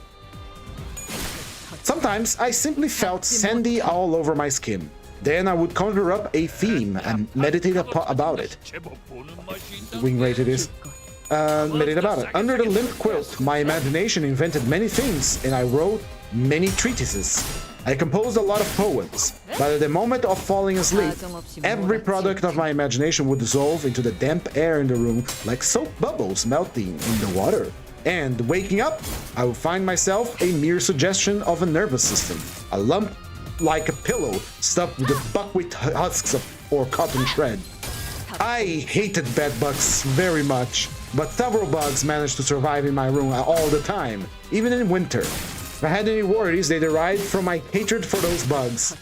Sometimes I simply felt sandy all over my skin. Then I would conjure up a theme and meditate about it. Wing rate it is. Meditate about it. Under the limp quilt, my imagination invented many things, and I wrote many treatises. I composed a lot of poems, but at the moment of falling asleep, every product of my imagination would dissolve into the damp air in the room like soap bubbles melting in the water. And waking up, I would find myself a mere suggestion of a nervous system, a lump like a pillow stuffed with the buckwheat husks or cotton shred. I hated bed bugs very much, but several bugs managed to survive in my room all the time, even in winter. If I had any worries, they derived from my hatred for those bugs.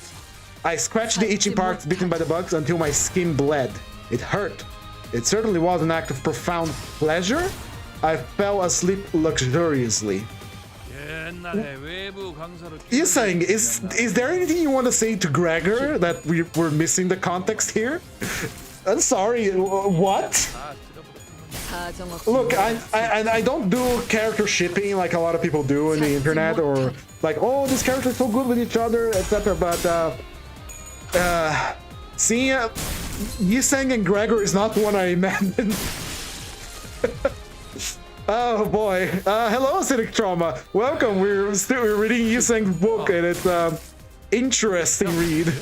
I scratched the itching parts bitten by the bugs until my skin bled. It hurt. It certainly was an act of profound pleasure. I fell asleep luxuriously. Yiseng, is there anything you want to say to Gregor that we're missing the context here? I'm sorry, what? Look, I don't do character shipping like a lot of people do on the internet, or like, oh, this character is so good with each other, etc. But seeing Yiseng and Gregor is not one I imagined. Oh boy! Hello, Acidic Trauma. Welcome. We're reading Yiseng's book, and it's interesting read.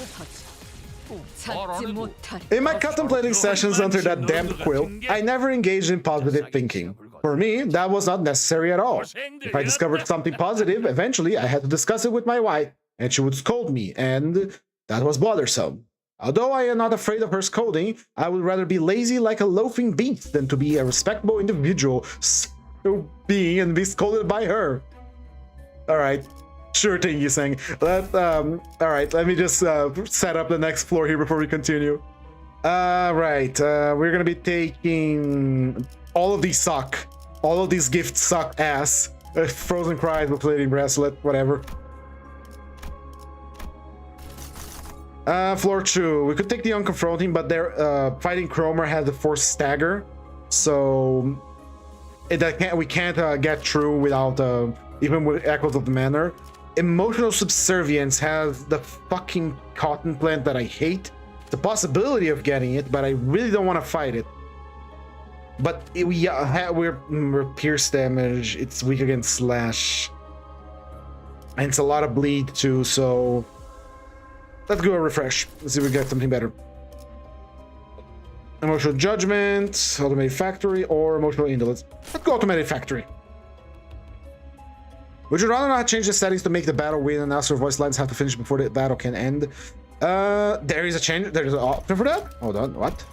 In my contemplating sessions under that damp quilt, I never engaged in positive thinking. For me, that was not necessary at all. If I discovered something positive, eventually I had to discuss it with my wife, and she would scold me, and that was bothersome. Although I am not afraid of her scolding, I would rather be lazy like a loafing beast than to be a respectable individual being and be scolded by her. Alright. Sure thing, Yiseng. Alright, let me just set up the next floor here before we continue. Right, we're gonna be taking... All of these suck. All of these gifts suck ass. Frozen Cries, Plating Bracelet, whatever. Floor 2. We could take the unconfronting, but their fighting Chromer has the force stagger, so we can't get through without even with Echoes of the Manor. Emotional Subservience has the fucking cotton plant that I hate. The possibility of getting it, but I really don't want to fight it. But we're pierce damage. It's weak against slash, and it's a lot of bleed too. So let's go a refresh. Let's see if we get something better. Emotional Judgment, Automated Factory, or Emotional Indolence. Let's go Automated Factory. Would you rather not change the settings to make the battle win and ask your voice lines have to finish before the battle can end? There is a change. There is an option for that. Hold on. What?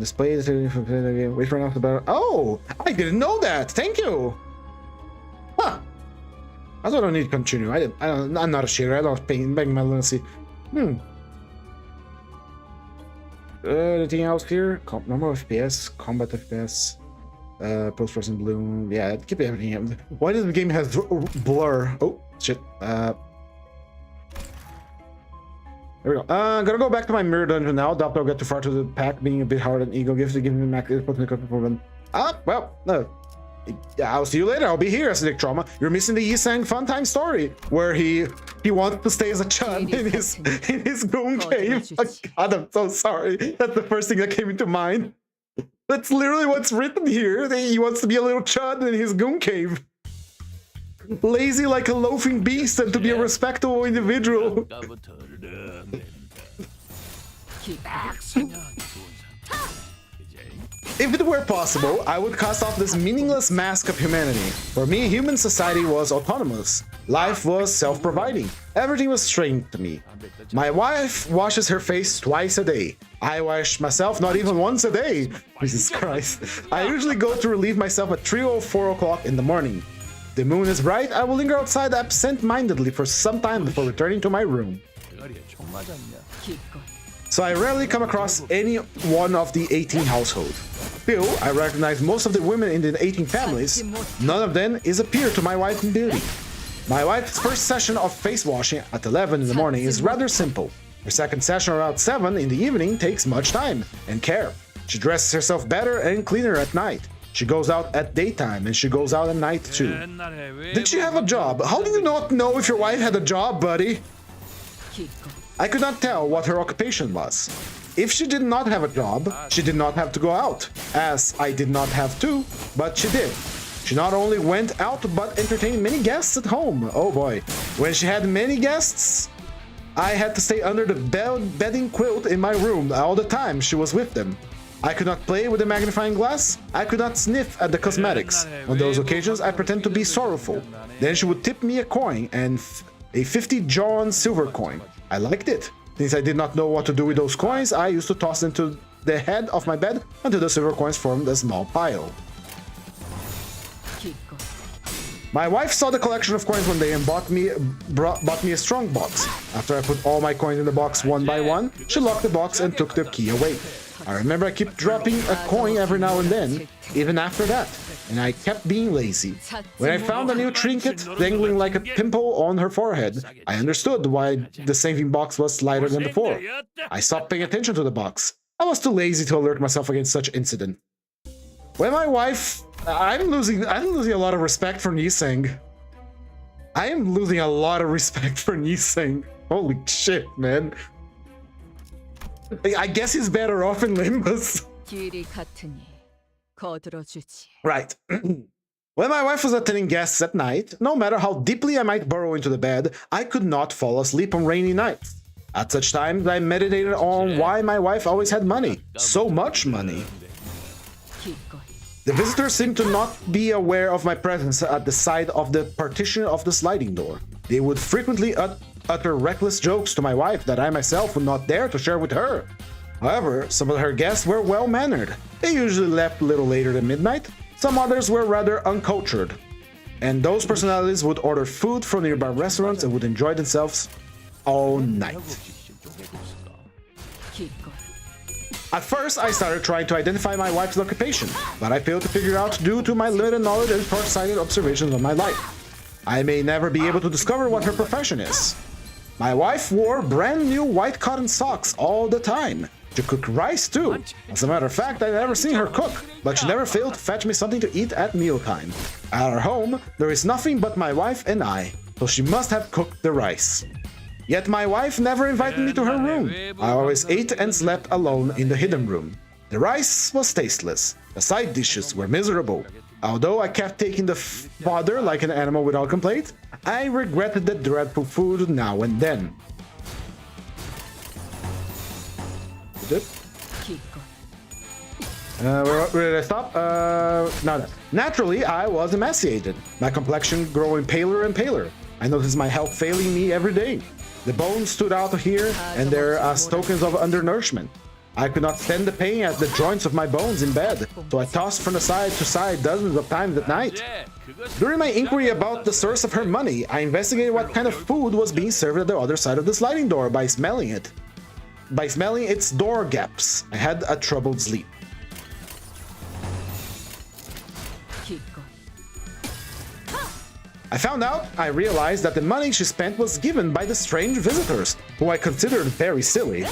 Display the game. Wait for enough the battle. Oh, I didn't know that. Thank you. Huh. I don't need to continue. I'm not a cheater. I don't pay back my lunacy. Anything else here? Normal FPS, combat FPS, post-processing bloom. Yeah, keep everything. Why does the game have blur? Oh shit. There we go. Gonna go back to my mirror dungeon now. Doubt I'll get too far to the pack, being a bit harder than ego gives to give me max well, no. I'll see you later. I'll be here, Acidic Trauma. You're missing the Yisang fun time story where he wants to stay as a chud in his goon cave. Oh, God, I'm so sorry. That's the first thing that came into mind. That's literally what's written here. He wants to be a little chud in his goon cave. Lazy like a loafing beast and to be a respectable individual. If it were possible, I would cast off this meaningless mask of humanity. For me, human society was autonomous. Life was self-providing. Everything was strange to me. My wife washes her face twice a day. I wash myself not even once a day. Jesus Christ. I usually go to relieve myself at 3 or 4 o'clock in the morning. The moon is bright. I will linger outside absent-mindedly for some time before returning to my room. So I rarely come across any one of the 18 households. Still, I recognize most of the women in the 18 families. None of them is a peer to my wife in beauty. My wife's first session of face washing at 11 in the morning is rather simple. Her second session around 7 in the evening takes much time and care. She dresses herself better and cleaner at night. She goes out at daytime and she goes out at night too. Did she have a job? How do you not know if your wife had a job, buddy? I could not tell what her occupation was. If she did not have a job, she did not have to go out, as I did not have to, but she did. She not only went out, but entertained many guests at home. Oh boy. When she had many guests, I had to stay under the bedding quilt in my room all the time she was with them. I could not play with the magnifying glass. I could not sniff at the cosmetics. On those occasions, I pretend to be sorrowful. Then she would tip me a coin, and a 50 John silver coin. I liked it. Since I did not know what to do with those coins, I used to toss them to the head of my bed until the silver coins formed a small pile. My wife saw the collection of coins one day and bought me a strong box. After I put all my coins in the box one by one, she locked the box and took the key away. I remember I kept dropping a coin every now and then, even after that, and I kept being lazy. When I found a new trinket dangling like a pimple on her forehead, I understood why the saving box was lighter than before. I stopped paying attention to the box. I was too lazy to alert myself against such incident. When my wife... I'm losing a lot of respect for Niseng. I am losing a lot of respect for Niseng. Holy shit, man. I guess he's better off in Limbus. Right. When my wife was attending guests at night, no matter how deeply I might burrow into the bed, I could not fall asleep on rainy nights. At such times, I meditated on why my wife always had money. So much money. The visitors seemed to not be aware of my presence at the side of the partition of the sliding door. They would frequently utter reckless jokes to my wife that I myself would not dare to share with her. However, some of her guests were well-mannered. They usually left a little later than midnight. Some others were rather uncultured. And those personalities would order food from nearby restaurants and would enjoy themselves all night. At first, I started trying to identify my wife's occupation, but I failed to figure out due to my limited knowledge and short-sighted observations of my life. I may never be able to discover what her profession is. My wife wore brand new white cotton socks all the time. She cooked rice too. As a matter of fact, I've never seen her cook, but she never failed to fetch me something to eat at mealtime. At our home, there is nothing but my wife and I, so she must have cooked the rice. Yet my wife never invited me to her room. I always ate and slept alone in the hidden room. The rice was tasteless. The side dishes were miserable. Although I kept taking the fodder like an animal without complaint, I regretted the dreadful food now and then. Where did I stop? No. Naturally, I was emaciated, my complexion growing paler and paler. I noticed my health failing me every day. The bones stood out here and there as tokens of undernourishment. I could not stand the pain at the joints of my bones in bed, so I tossed from side to side dozens of times at night. During my inquiry about the source of her money, I investigated what kind of food was being served at the other side of the sliding door by smelling it. By smelling its door gaps, I had a troubled sleep. I realized that the money she spent was given by the strange visitors, who I considered very silly.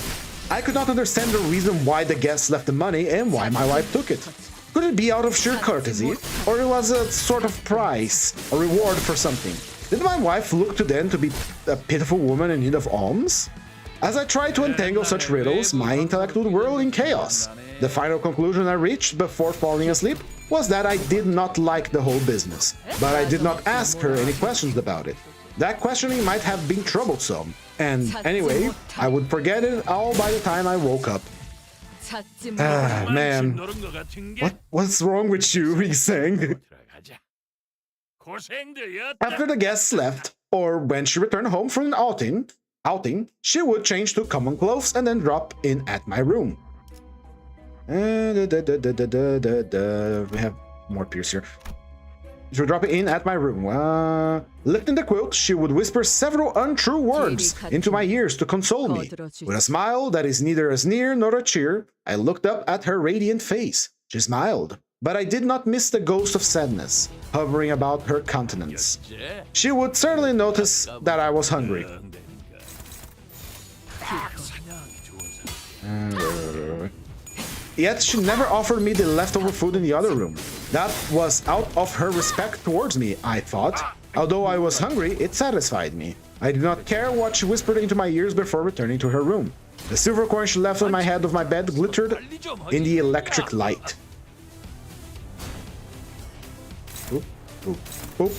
I could not understand the reason why the guests left the money and why my wife took it. Could it be out of sheer courtesy, or it was a sort of prize, a reward for something? Did my wife look to them to be a pitiful woman in need of alms? As I tried to untangle such riddles, my intellect would whirl in chaos. The final conclusion I reached before falling asleep was that I did not like the whole business, but I did not ask her any questions about it. That questioning might have been troublesome, and anyway, I would forget it all by the time I woke up. Man. What's wrong with you, he sang. After the guests left, or when she returned home from an outing, she would change to common clothes and then drop in at my room. We have more peers here. She would drop in at my room. Lifting the quilt, she would whisper several untrue words into my ears to console me. With a smile that is neither a sneer nor a cheer, I looked up at her radiant face. She smiled, but I did not miss the ghost of sadness hovering about her countenance. She would certainly notice that I was hungry. Yet she never offered me the leftover food in the other room. That was out of her respect towards me, I thought. Although I was hungry, it satisfied me. I did not care what she whispered into my ears before returning to her room. The silver coin she left on my head of my bed glittered in the electric light. Oop, oop, oop.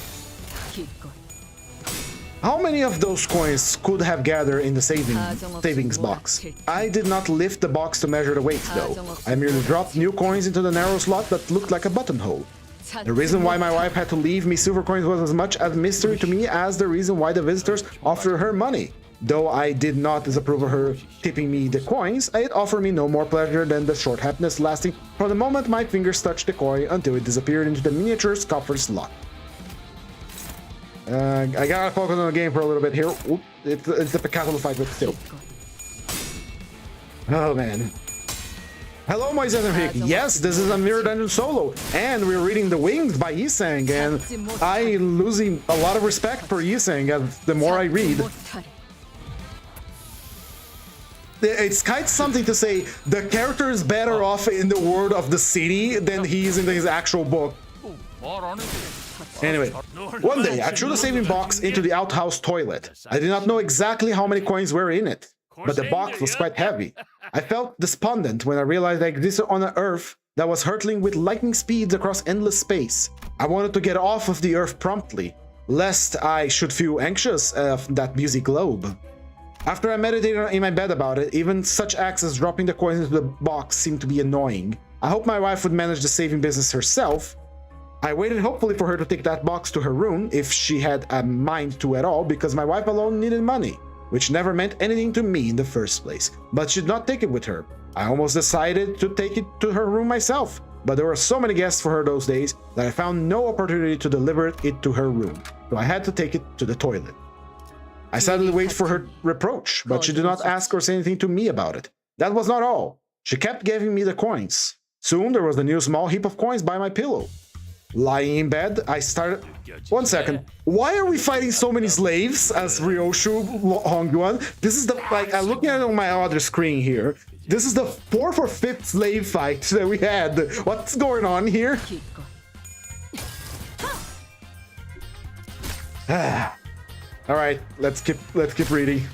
How many of those coins could have gathered in the savings box? I did not lift the box to measure the weight, though. I merely dropped new coins into the narrow slot that looked like a buttonhole. The reason why my wife had to leave me silver coins was as much a mystery to me as the reason why the visitors offered her money. Though I did not disapprove of her tipping me the coins, it offered me no more pleasure than the short happiness lasting from the moment my fingers touched the coin until it disappeared into the miniature coffer slot. I gotta focus on the game for a little bit here. Oop, it's a capital fight, but still. Oh man. Hello, Moises and Rick. Yes, this is a Mirror Dungeon solo, and we're reading The Wings by Yiseng, and I'm losing a lot of respect for Yiseng as the more I read. It's quite something to say the character is better off in the world of the city than he is in his actual book. Anyway, one day I threw the saving box into the outhouse toilet. I did not know exactly how many coins were in it, but the box was quite heavy. I felt despondent when I realized I existed on an Earth that was hurtling with lightning speeds across endless space. I wanted to get off of the Earth promptly, lest I should feel anxious of that busy globe. After I meditated in my bed about it, even such acts as dropping the coins into the box seemed to be annoying. I hoped my wife would manage the saving business herself. I waited hopefully for her to take that box to her room, if she had a mind to at all, because my wife alone needed money, which never meant anything to me in the first place, but she did not take it with her. I almost decided to take it to her room myself, but there were so many guests for her those days that I found no opportunity to deliver it to her room, so I had to take it to the toilet. I sadly waited for her reproach, but she did not ask or say anything to me about it. That was not all. She kept giving me the coins. Soon there was a new small heap of coins by my pillow. Lying in bed, I started... One second. Why are we fighting so many slaves as Ryoshu Hongyuan? This is the... Like, I'm looking at it on my other screen here. This is the 4th or 5th slave fight that we had. What's going on here? Alright, let's keep reading.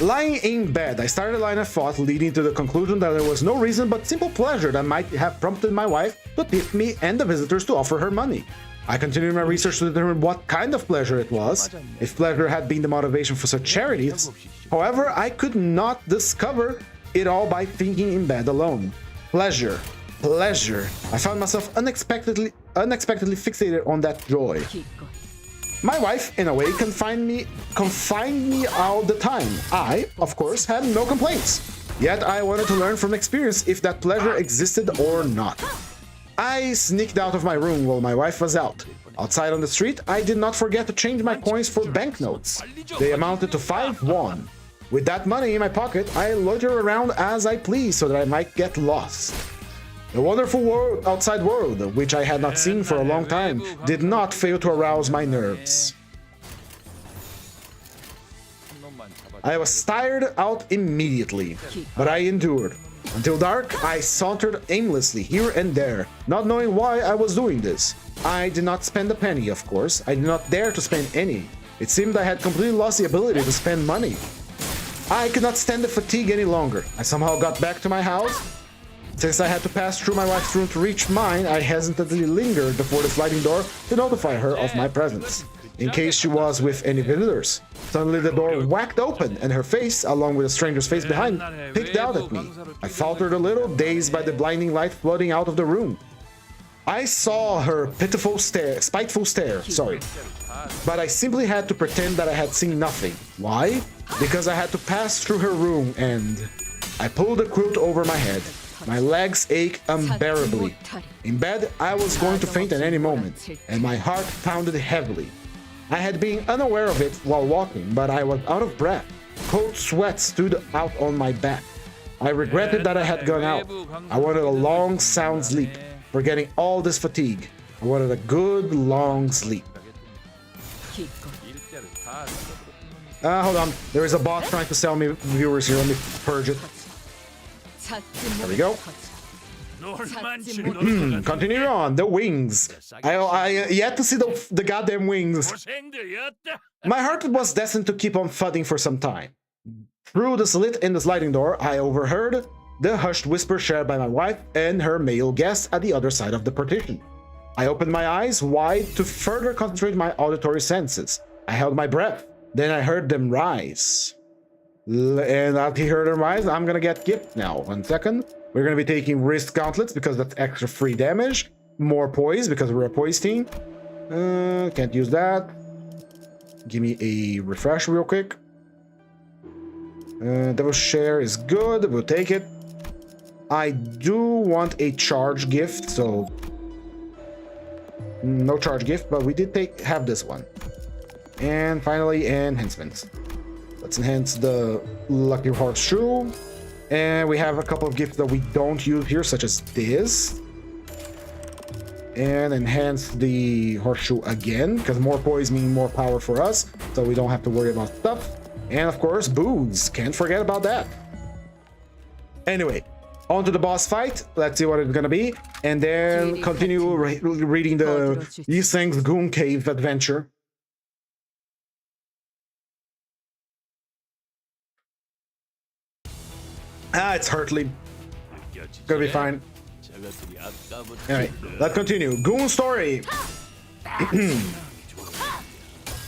Lying in bed, I started a line of thought leading to the conclusion that there was no reason but simple pleasure that might have prompted my wife to tip me and the visitors to offer her money. I continued my research to determine what kind of pleasure it was, if pleasure had been the motivation for such charities. However, I could not discover it all by thinking in bed alone. Pleasure. Pleasure. I found myself unexpectedly fixated on that joy. My wife, in a way, confined me all the time. I, of course, had no complaints. Yet I wanted to learn from experience if that pleasure existed or not. I sneaked out of my room while my wife was out. Outside on the street, I did not forget to change my coins for banknotes. They amounted to 5 won. With that money in my pocket, I loitered around as I pleased so that I might get lost. The wonderful outside world, which I had not seen for a long time, did not fail to arouse my nerves. I was tired out immediately, but I endured. Until dark, I sauntered aimlessly here and there, not knowing why I was doing this. I did not spend a penny, of course. I did not dare to spend any. It seemed I had completely lost the ability to spend money. I could not stand the fatigue any longer. I somehow got back to my house. Since I had to pass through my wife's room to reach mine, I hesitantly lingered before the sliding door to notify her of my presence, in case she was with any visitors. Suddenly the door whacked open, and her face, along with a stranger's face behind, peeked out at me. I faltered a little, dazed by the blinding light flooding out of the room. I saw her spiteful stare, but I simply had to pretend that I had seen nothing. Why? Because I had to pass through her room, and I pulled the quilt over my head. My legs ached unbearably. In bed, I was going to faint at any moment, and my heart pounded heavily. I had been unaware of it while walking, but I was out of breath. Cold sweat stood out on my back. I regretted that I had gone out. I wanted a long, sound sleep, forgetting all this fatigue. I wanted a good, long sleep. Hold on. There is a bot trying to sell me viewers here. Let me purge it. There we go. Continue on. The wings. I yet to see the goddamn wings. My heart was destined to keep on thudding for some time. Through the slit in the sliding door, I overheard the hushed whisper shared by my wife and her male guest at the other side of the partition. I opened my eyes wide to further concentrate my auditory senses. I held my breath. Then I heard them rise. And after he heard them rise, I'm gonna get gift now. 1 second. We're gonna be taking wrist gauntlets because that's extra free damage. More poise because we're a poise team. Can't use that. Give me a refresh real quick. Devil's Share is good. We'll take it. I do want a charge gift, so no charge gift, but we did have this one. And finally, enhancements. Let's enhance the Lucky Horseshoe. And we have a couple of gifts that we don't use here, such as this. And enhance the Horseshoe again, because more poise means more power for us, so we don't have to worry about stuff. And of course, booze. Can't forget about that. Anyway, on to the boss fight. Let's see what it's gonna be. And then continue reading the Yiseng's Goon Cave adventure. It's Hurtley. Gonna be fine. Anyway, let's continue. Goon story.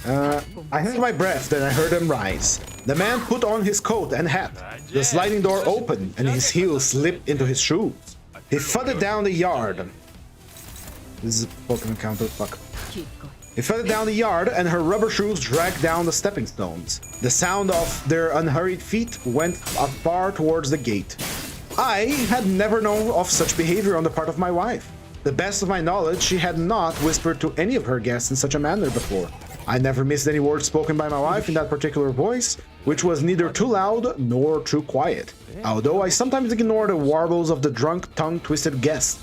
I held my breath, then I heard him rise. The man put on his coat and hat. The sliding door opened, and his heels slipped into his shoes. He thudded down the yard. This is a Pokemon counter, fuck. He thudded down the yard, and her rubber shoes dragged down the stepping stones. The sound of their unhurried feet went far towards the gate. I had never known of such behavior on the part of my wife. To the best of my knowledge, she had not whispered to any of her guests in such a manner before. I never missed any words spoken by my wife in that particular voice, which was neither too loud nor too quiet, although I sometimes ignored the warbles of the drunk, tongue-twisted guest.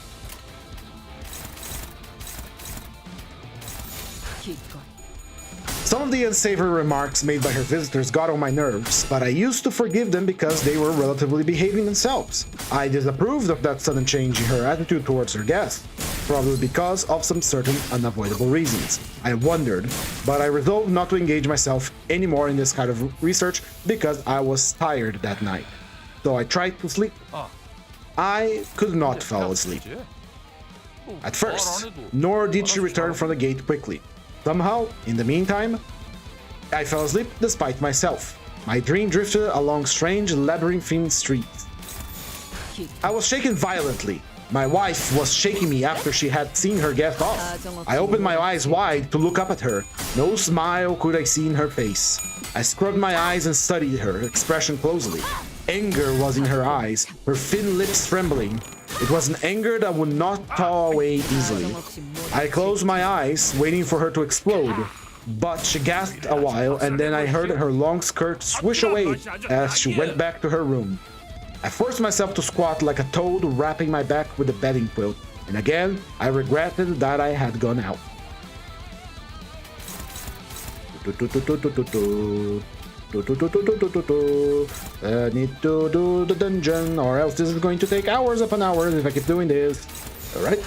Some of the unsavory remarks made by her visitors got on my nerves, but I used to forgive them because they were relatively behaving themselves. I disapproved of that sudden change in her attitude towards her guests, probably because of some certain unavoidable reasons. I wondered, but I resolved not to engage myself anymore in this kind of research because I was tired that night. So I tried to sleep. I could not fall asleep at first, nor did she return from the gate quickly. Somehow, in the meantime, I fell asleep despite myself. My dream drifted along strange labyrinthine streets. I was shaken violently. My wife was shaking me after she had seen her guest off. I opened my eyes wide to look up at her. No smile could I see in her face. I scrubbed my eyes and studied her expression closely. Anger was in her eyes, her thin lips trembling. It was an anger that would not thaw away easily. I closed my eyes, waiting for her to explode, but she gasped a while, and then I heard her long skirt swish away as she went back to her room. I forced myself to squat like a toad, wrapping my back with a bedding quilt, and again, I regretted that I had gone out. Need to do the dungeon, or else this is going to take hours upon hours if I keep doing this. Alright.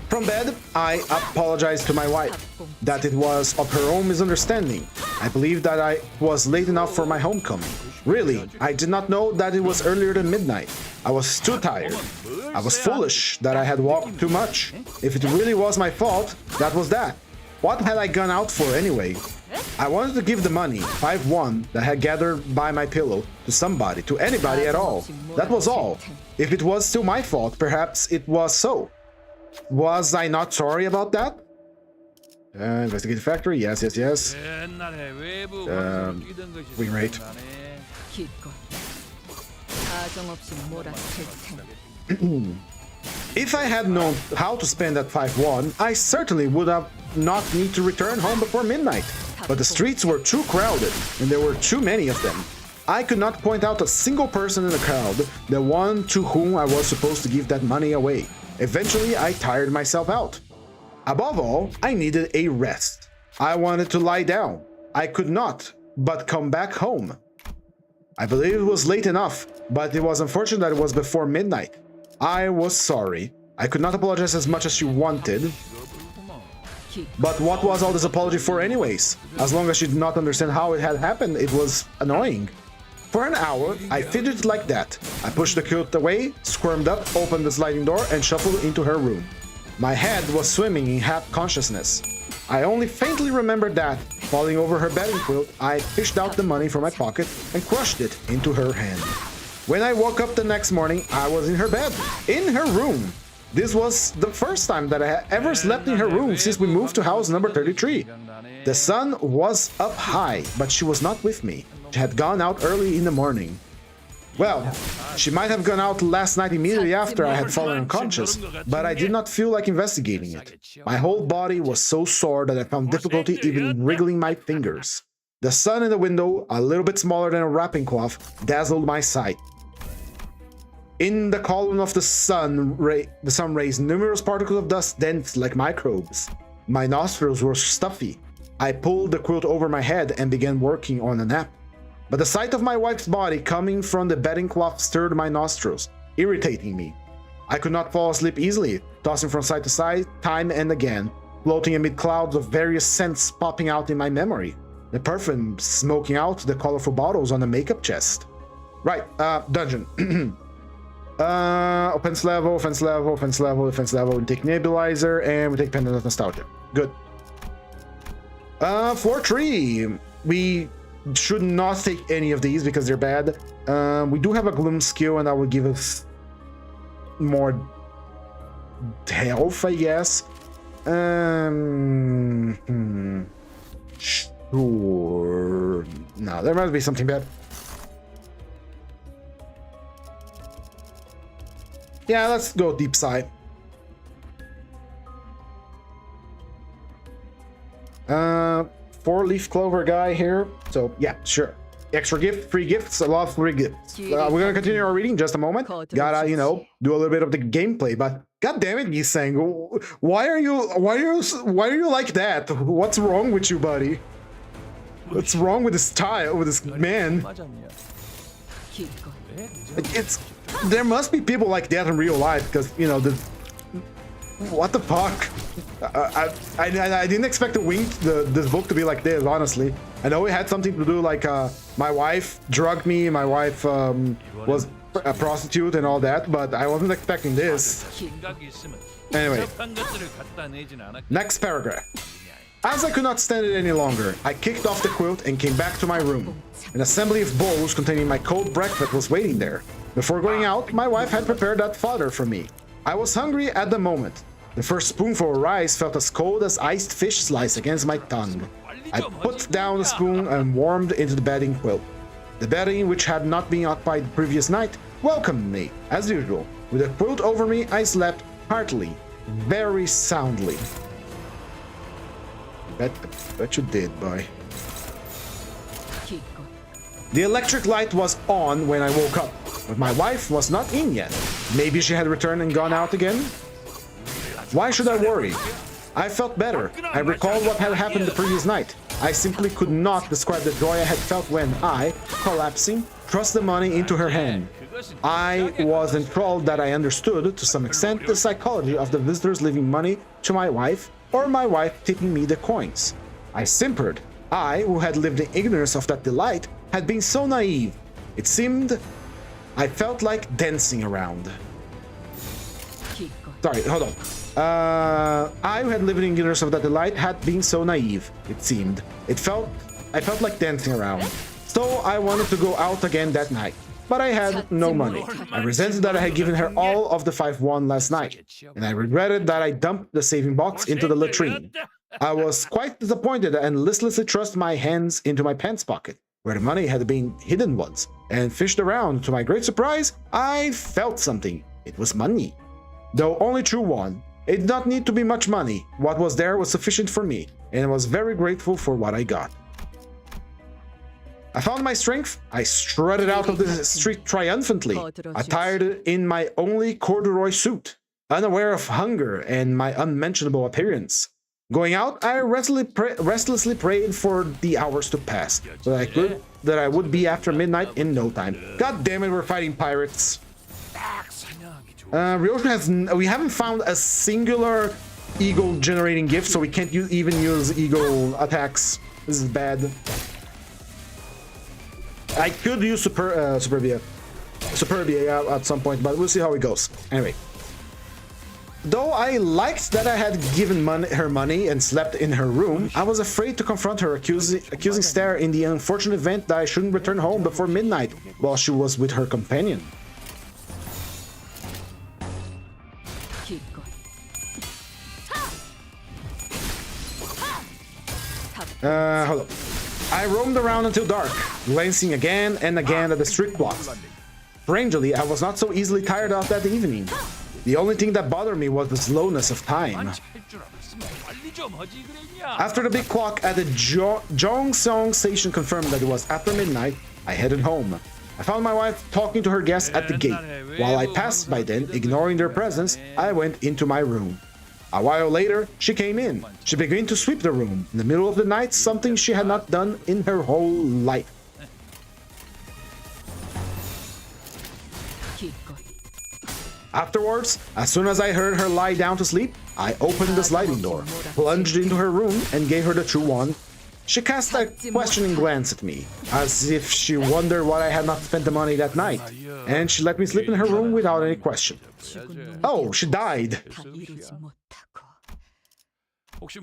From bed, I apologized to my wife that it was of her own misunderstanding. I believed that I was late enough for my homecoming. Really, I did not know that it was earlier than midnight. I was too tired. I was foolish that I had walked too much. If it really was my fault, that was that. What had I gone out for anyway? I wanted to give the money, 5-1, that I had gathered by my pillow, to somebody, to anybody at all. That was all. If it was still my fault, perhaps it was so. Was I not sorry about that? Investigate the factory, yes. Win rate. If I had known how to spend that 5-1, I certainly would have not need to return home before midnight. But the streets were too crowded, and there were too many of them. I could not point out a single person in the crowd, the one to whom I was supposed to give that money away. Eventually, I tired myself out. Above all, I needed a rest. I wanted to lie down. I could not, but come back home. I believe it was late enough, but it was unfortunate that it was before midnight. I was sorry. I could not apologize as much as she wanted. But what was all this apology for anyways? As long as she did not understand how it had happened, it was annoying. For an hour, I fidgeted like that. I pushed the quilt away, squirmed up, opened the sliding door, and shuffled into her room. My head was swimming in half-consciousness. I only faintly remembered that, falling over her bedding quilt, I fished out the money from my pocket and crushed it into her hand. When I woke up the next morning, I was in her bed, in her room. This was the first time that I had ever slept in her room since we moved to house number 33. The sun was up high, but she was not with me. She had gone out early in the morning. Well, she might have gone out last night immediately after I had fallen unconscious, but I did not feel like investigating it. My whole body was so sore that I found difficulty even wriggling my fingers. The sun in the window, a little bit smaller than a wrapping cloth, dazzled my sight. In the column of the sun rays numerous particles of dust danced like microbes. My nostrils were stuffy. I pulled the quilt over my head and began working on a nap. But the sight of my wife's body coming from the bedding cloth stirred my nostrils, irritating me. I could not fall asleep easily, tossing from side to side, time and again, floating amid clouds of various scents popping out in my memory. The perfume smoking out the colorful bottles on the makeup chest. Right, dungeon. Offense level, offense level, offense level, offense level. We take Nebulizer and we take Pendant of Nostalgia. Good. Floor 3. We should not take any of these because they're bad. We do have a Gloom skill and that would give us more health, I guess. Sure. No, there must be something bad. Yeah, let's go Deep Sigh. 4-leaf clover guy here. So yeah, sure. Extra gift, free gifts, a lot of free gifts. We're gonna continue our reading in just a moment. Gotta, you know, do a little bit of the gameplay, but God damn it, Yisang. Why are you like that? What's wrong with you, buddy? What's wrong with this child, with this man? It's there must be people like that in real life, because you know what the fuck? I didn't expect this book to be like this, honestly. I know it had something to do like my wife drugged me, my wife was a prostitute and all that, but I wasn't expecting this. Anyway, next paragraph. As I could not stand it any longer, I kicked off the quilt and came back to my room. An assembly of bowls containing my cold breakfast was waiting there. Before going out, my wife had prepared that fodder for me. I was hungry at the moment. The first spoonful of rice felt as cold as iced fish slice against my tongue. I put down the spoon and warmed into the bedding quilt. The bedding, which had not been occupied the previous night, welcomed me, as usual. With a quilt over me, I slept heartily, very soundly. Bet you did, boy. The electric light was on when I woke up, but my wife was not in yet. Maybe she had returned and gone out again? Why should I worry? I felt better. I recalled what had happened the previous night. I simply could not describe the joy I had felt when I, collapsing, thrust the money into her hand. I was enthralled that I understood, to some extent, the psychology of the visitors leaving money to my wife, or my wife tipping me the coins. I simpered. I, who had lived in ignorance of that delight, had been so naive. It seemed I felt like dancing around. Sorry, hold on. I, who had lived in ignorance of that delight, had been so naive. It seemed. I felt like dancing around. So I wanted to go out again that night. But I had no money. I resented that I had given her all of the 5 won last night, and I regretted that I dumped the saving box into the latrine. I was quite disappointed and listlessly thrust my hands into my pants pocket, where the money had been hidden once, and fished around. To my great surprise, I felt something. It was money. Though only 2 won, it did not need to be much money. What was there was sufficient for me, and I was very grateful for what I got. I found my strength. I strutted out of the street triumphantly, attired in my only corduroy suit, unaware of hunger and my unmentionable appearance. Going out, I restlessly prayed for the hours to pass, so that I would be after midnight in no time. God damn it, we're fighting pirates. We haven't found a singular eagle generating gift, so we can't even use eagle attacks. This is bad. I could use Superbia at some point, but we'll see how it goes. Anyway. Though I liked that I had given her money and slept in her room, I was afraid to confront her accusing stare in the unfortunate event that I shouldn't return home before midnight while she was with her companion. Hold on. I roamed around until dark, glancing again and again at the street blocks. Strangely, I was not so easily tired out that evening. The only thing that bothered me was the slowness of time. After the big clock at the Jongsong station confirmed that it was after midnight, I headed home. I found my wife talking to her guests at the gate. While I passed by them, ignoring their presence, I went into my room. A while later, she came in. She began to sweep the room, in the middle of the night, something she had not done in her whole life. Afterwards, as soon as I heard her lie down to sleep, I opened the sliding door, plunged into her room, and gave her the true wand. She cast a questioning glance at me, as if she wondered why I had not spent the money that night, and she let me sleep in her room without any question. Oh, she died. Oops.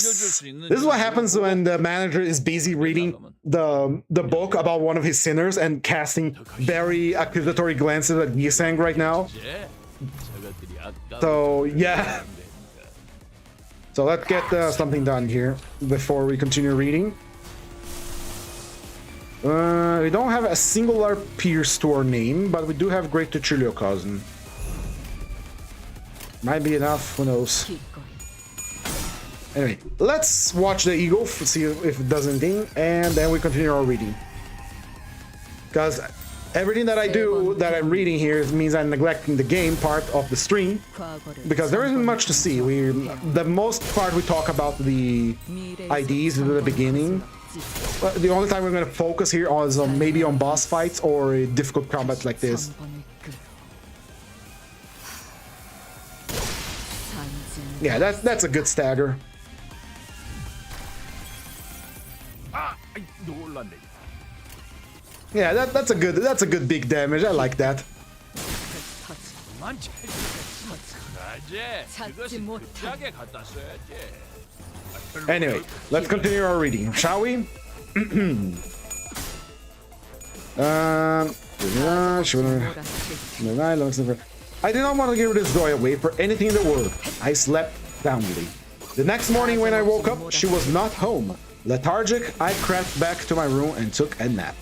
This is what happens when the manager is busy reading the book about one of his sinners and casting very accusatory glances at Yisang right now. So, yeah. So let's get something done here before we continue reading. We don't have a singular Pierce to our name, but we do have Great Tuchilio cousin. Might be enough, who knows. Anyway, let's watch the eagle, see if it does anything, and then we continue our reading. Because Everything that I do, that I'm reading here, means I'm neglecting the game part of the stream, because there isn't much to see. The most part we talk about the IDs in the beginning. But the only time we're going to focus here is maybe on boss fights or difficult combat like this. Yeah, that's a good stagger. Yeah, that's a good big damage. I like that. Anyway, let's continue our reading, shall we? I did not want to give this joy away for anything in the world. I slept soundly. The next morning when I woke up, she was not home. Lethargic, I crept back to my room and took a nap.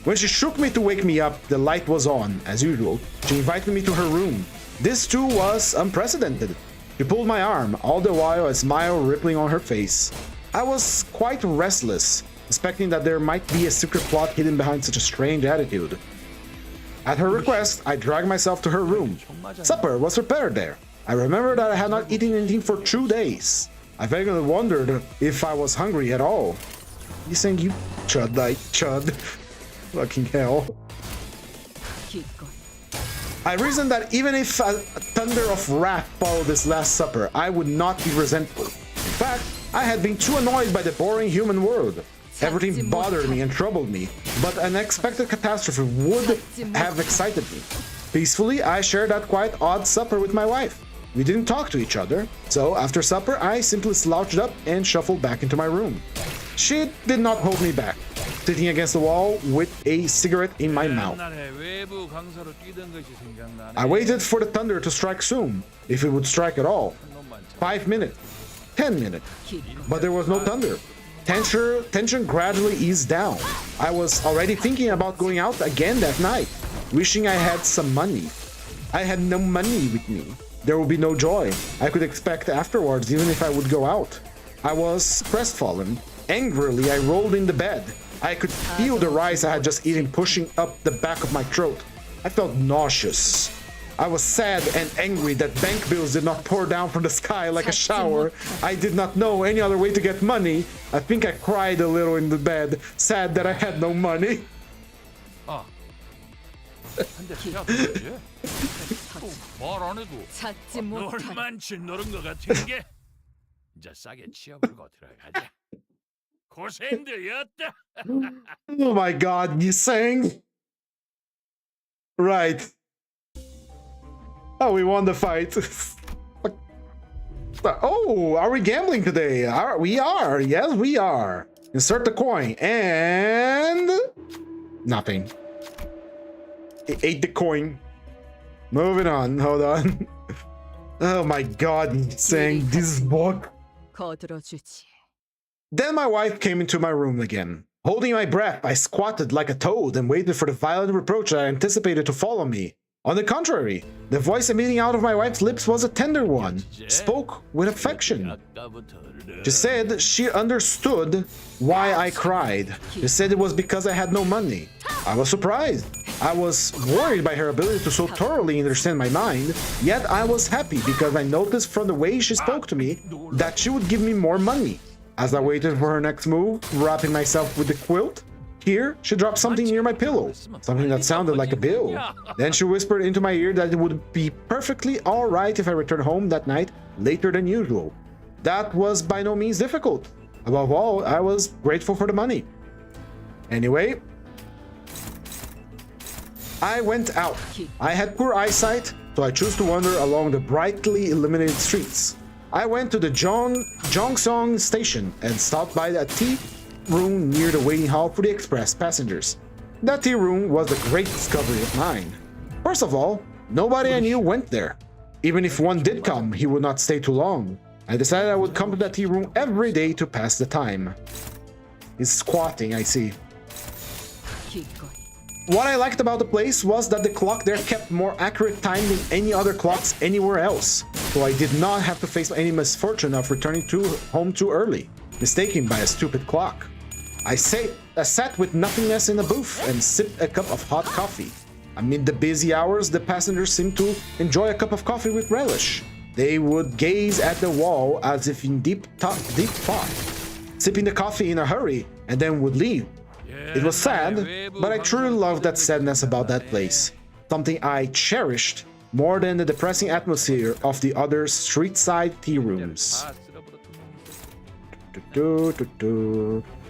When she shook me to wake me up, the light was on, as usual. She invited me to her room. This too was unprecedented. She pulled my arm, all the while a smile rippling on her face. I was quite restless, expecting that there might be a secret plot hidden behind such a strange attitude. At her request, I dragged myself to her room. Supper was prepared there. I remembered that I had not eaten anything for 2 days. I vaguely wondered if I was hungry at all. You saying you chud like chud? Fucking hell. I reasoned that even if a thunder of wrath followed this last supper, I would not be resentful. In fact, I had been too annoyed by the boring human world. Everything bothered me and troubled me, but an unexpected catastrophe would have excited me. Peacefully, I shared that quite odd supper with my wife. We didn't talk to each other, so after supper, I simply slouched up and shuffled back into my room. She did not hold me back, sitting against the wall with a cigarette in my mouth. I waited for the thunder to strike soon, if it would strike at all. 5 minutes, 10 minutes, but there was no thunder. Tension gradually eased down. I was already thinking about going out again that night, wishing I had some money. I had no money with me. There would be no joy I could expect afterwards, even if I would go out. I was crestfallen. Angrily, I rolled in the bed. I could feel the rice I had just eaten pushing up the back of my throat. I felt nauseous. I was sad and angry that bank bills did not pour down from the sky like a shower. I did not know any other way to get money. I think I cried a little in the bed, sad that I had no money. Oh my god, you sang? Right. Oh, we won the fight. Oh, are we gambling today? We are. Yes, we are. Insert the coin. And... nothing. It ate the coin. Moving on. Hold on. Oh my god, saying this book. Then my wife came into my room again. Holding my breath, I squatted like a toad and waited for the violent reproach I anticipated to follow me. On the contrary, the voice emitting out of my wife's lips was a tender one, spoke with affection. She said she understood why I cried. She said it was because I had no money. I was surprised. I was worried by her ability to so thoroughly understand my mind, yet I was happy because I noticed from the way she spoke to me that she would give me more money. As I waited for her next move, wrapping myself with the quilt, here, she dropped something near my pillow, something that sounded like a bill. Then she whispered into my ear that it would be perfectly alright if I returned home that night later than usual. That was by no means difficult. Above all, I was grateful for the money. Anyway, I went out. I had poor eyesight, so I chose to wander along the brightly illuminated streets. I went to the Jongsong station and stopped by a tea room near the waiting hall for the express passengers. That tea room was a great discovery of mine. First of all, nobody I knew went there. Even if one did come, he would not stay too long. I decided I would come to that tea room every day to pass the time. He's squatting, I see. What I liked about the place was that the clock there kept more accurate time than any other clocks anywhere else, so I did not have to face any misfortune of returning home too early, mistaken by a stupid clock. I sat with nothingness in the booth and sipped a cup of hot coffee. Amid the busy hours, the passengers seemed to enjoy a cup of coffee with relish. They would gaze at the wall as if in deep thought, sipping the coffee in a hurry, and then would leave. It was sad, but I truly loved that sadness about that place. Something I cherished more than the depressing atmosphere of the other street-side tea rooms.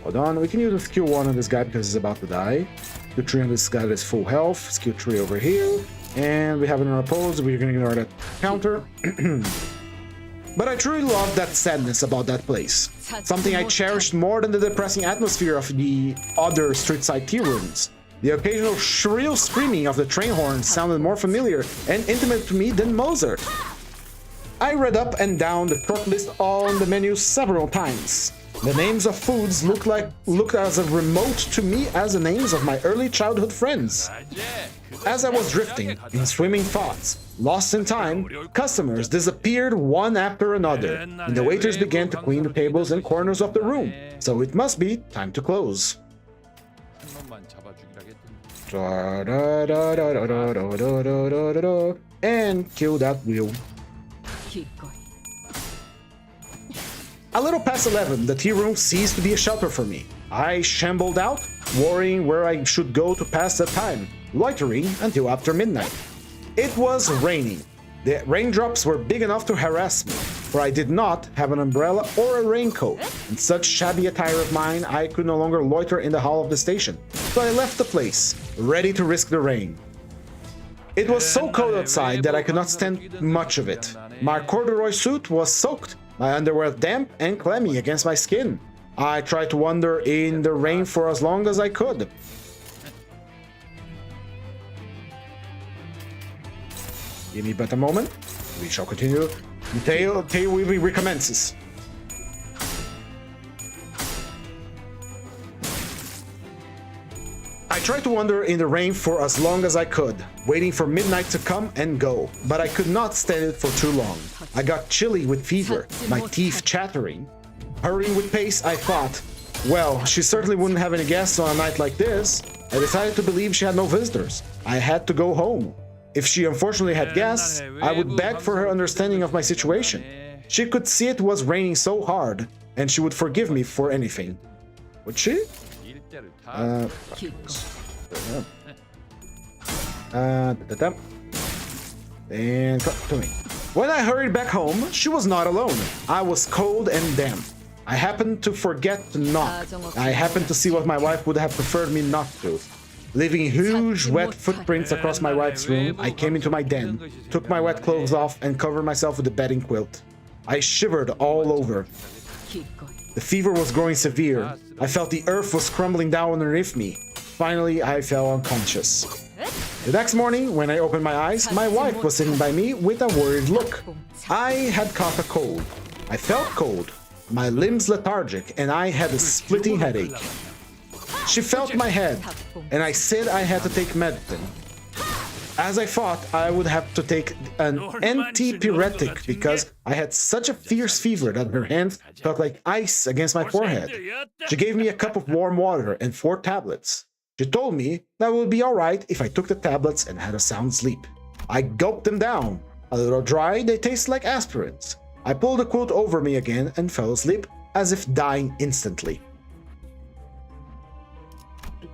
Hold on, we can use a skill 1 on this guy because he's about to die. Skill 3 on this guy is full health. Skill 3 over here. And we have another pose. We're going to ignore that counter. But I truly love that sadness about that place. Something I cherished more than the depressing atmosphere of the other street-side tea rooms. The occasional shrill screaming of the train horn sounded more familiar and intimate to me than Mozart. I read up and down the short list on the menu several times. The names of foods looked as remote to me as the names of my early childhood friends. As I was drifting in swimming thoughts, lost in time, customers disappeared one after another, and the waiters began to clean the tables and corners of the room, so it must be time to close. And kill that wheel. A little past 11, the tea room ceased to be a shelter for me. I shambled out, worrying where I should go to pass the time, loitering until after midnight. It was raining. The raindrops were big enough to harass me, for I did not have an umbrella or a raincoat. In such shabby attire of mine, I could no longer loiter in the hall of the station, so I left the place, ready to risk the rain. It was so cold outside that I could not stand much of it. My corduroy suit was soaked, my underwear damp and clammy against my skin. I tried to wander in the rain for as long as I could. Give me but a moment. We shall continue. Tail weaving recommences. I tried to wander in the rain for as long as I could, waiting for midnight to come and go, but I could not stand it for too long. I got chilly with fever, my teeth chattering. Hurrying with pace, I thought, well, she certainly wouldn't have any guests on a night like this. I decided to believe she had no visitors. I had to go home. If she unfortunately had guests, I would beg for her understanding of my situation. She could see it was raining so hard, and she would forgive me for anything. Would she? And cut to me. When I hurried back home, she was not alone. I was cold and damp. I happened to forget to knock. I happened to see what my wife would have preferred me not to. Leaving huge wet footprints across my wife's room, I came into my den, took my wet clothes off, and covered myself with the bedding quilt. I shivered all over. The fever was growing severe. I felt the earth was crumbling down underneath me. Finally, I fell unconscious. The next morning, when I opened my eyes, my wife was sitting by me with a worried look. I had caught a cold. I felt cold, my limbs lethargic, and I had a splitting headache. She felt my head, and I said I had to take medicine. As I thought, I would have to take an antipyretic because I had such a fierce fever that her hands felt like ice against my forehead. She gave me a cup of warm water and 4 tablets. She told me that it would be alright if I took the tablets and had a sound sleep. I gulped them down. A little dry, they tasted like aspirins. I pulled the quilt over me again and fell asleep, as if dying instantly.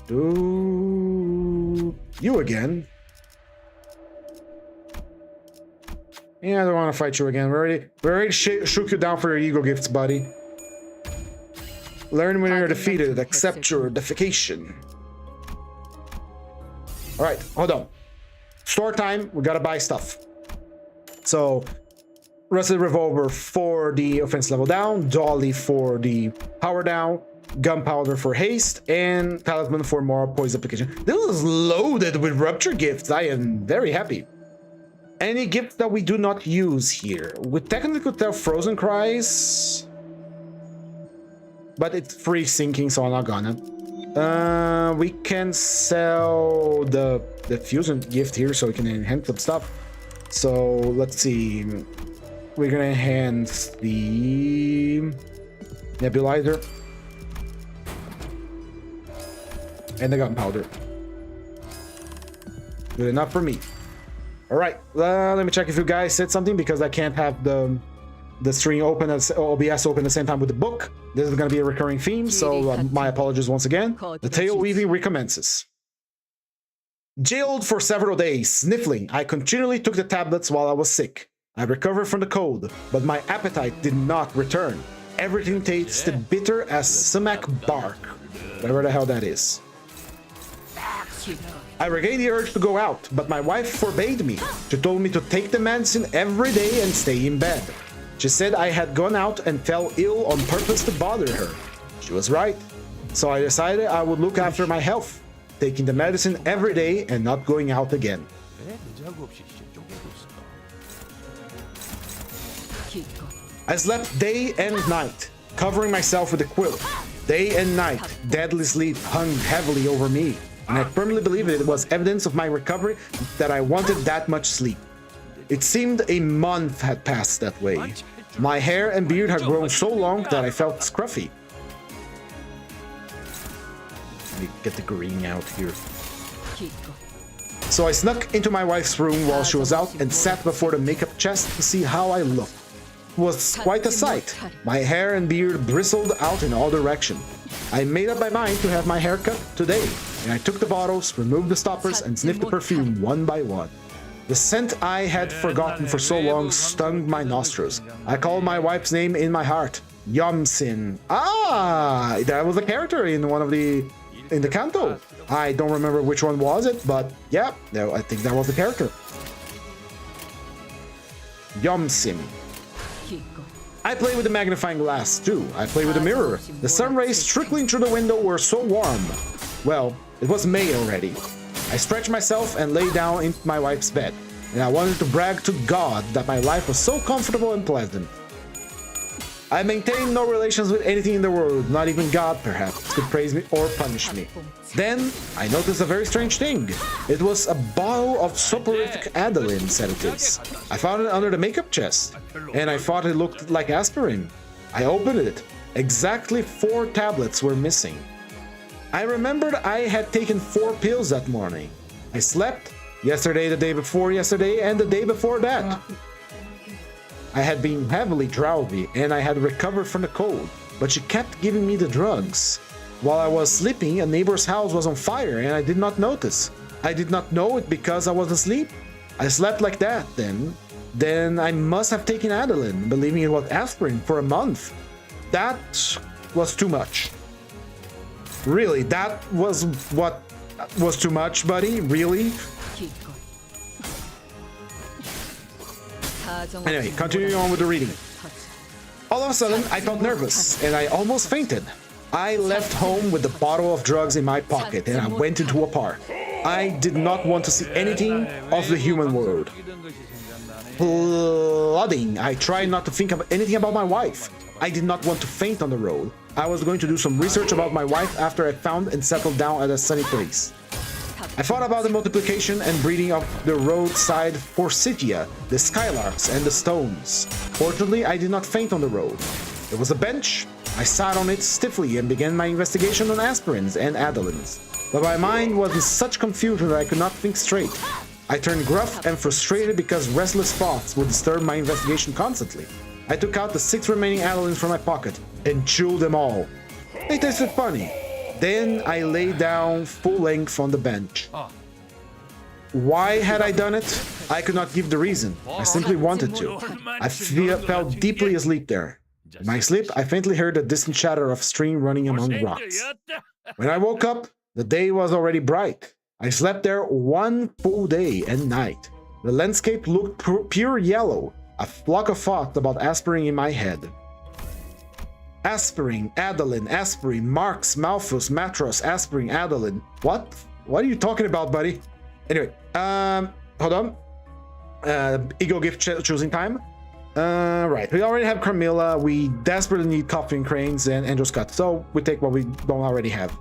You again? Yeah, I don't want to fight you again. We already shook you down for your ego gifts, buddy. Learn when you're defeated. Accept your defecation. Alright, hold on. Store time. We gotta buy stuff. So, Rusted Revolver for the offense level down. Dolly for the power down. Gunpowder for haste. And Talisman for more poison application. This is loaded with rupture gifts. I am very happy. Any gift that we do not use here. We technically could tell Frozen Cries. But it's free sinking, so I'm not gonna. We can sell the fusion gift here so we can enhance some stuff. So let's see. We're gonna enhance the nebulizer. And the gunpowder. Good enough for me. All right, let me check if you guys said something, because I can't have the stream open as OBS open at the same time with the book. This is going to be a recurring theme, so my apologies once again. The tail weaving recommences. Jailed for several days, sniffling, I continually took the tablets while I was sick. I recovered from the cold, but my appetite did not return. Everything tasted bitter as sumac bark, whatever the hell that is. I regained the urge to go out, but my wife forbade me. She told me to take the medicine every day and stay in bed. She said I had gone out and fell ill on purpose to bother her. She was right. So I decided I would look after my health, taking the medicine every day and not going out again. I slept day and night, covering myself with a quilt. Day and night, deadly sleep hung heavily over me, and I firmly believe it was evidence of my recovery that I wanted that much sleep. It seemed a month had passed that way. My hair and beard had grown so long that I felt scruffy. Let me get the green out here. So I snuck into my wife's room while she was out and sat before the makeup chest to see how I looked. It was quite a sight. My hair and beard bristled out in all directions. I made up my mind to have my hair cut today, and I took the bottles, removed the stoppers, and sniffed the perfume one by one. The scent I had forgotten for so long stung my nostrils. I called my wife's name in my heart. Yomsin. Ah, that was a character in one of the Kanto. I don't remember which one was it, but yeah, I think that was the character. Yomsim. I play with the magnifying glass too. I play with the mirror. The sun rays trickling through the window were so warm. Well, it was May already. I stretched myself and lay down in my wife's bed, and I wanted to brag to God that my life was so comfortable and pleasant. I maintained no relations with anything in the world, not even God perhaps, could praise me or punish me. Then, I noticed a very strange thing. It was a bottle of soporific Adeline sedatives. I found it under the makeup chest, and I thought it looked like aspirin. I opened it. Exactly 4 tablets were missing. I remembered I had taken 4 pills that morning. I slept yesterday, the day before yesterday, and the day before that. I had been heavily drowsy, and I had recovered from the cold, but she kept giving me the drugs. While I was sleeping, a neighbor's house was on fire, and I did not notice. I did not know it because I was asleep. I slept like that then. Then I must have taken Adeline, believing it was aspirin, for a month. That was too much. Really, that was what was too much, buddy? Really? Anyway, continuing on with the reading. All of a sudden, I felt nervous, and I almost fainted. I left home with the bottle of drugs in my pocket, and I went into a park. I did not want to see anything of the human world. Plodding, I tried not to think of anything about my wife. I did not want to faint on the road. I was going to do some research about my wife after I found and settled down at a sunny place. I thought about the multiplication and breeding of the roadside forsythia, the skylarks, and the stones. Fortunately, I did not faint on the road. There was a bench. I sat on it stiffly and began my investigation on aspirins and Adelines. But my mind was in such confusion that I could not think straight. I turned gruff and frustrated because restless thoughts would disturb my investigation constantly. I took out the 6 remaining Adelines from my pocket and chewed them all. They tasted funny. Then I lay down full length on the bench. Why had I done it? I could not give the reason. I simply wanted to. I felt deeply asleep there. In my sleep, I faintly heard the distant chatter of a stream running among rocks. When I woke up, the day was already bright. I slept there 1 full day and night. The landscape looked pure yellow, a flock of thoughts about aspirin in my head. Aspirin, Adeline, aspirin, Marx, Malthus, Matros, aspirin, Adeline. What? What are you talking about, buddy? Anyway, hold on. Ego gift choosing time. Right, we already have Carmilla. We desperately need coffee and cranes and Angel's Cut, so we take what we don't already have.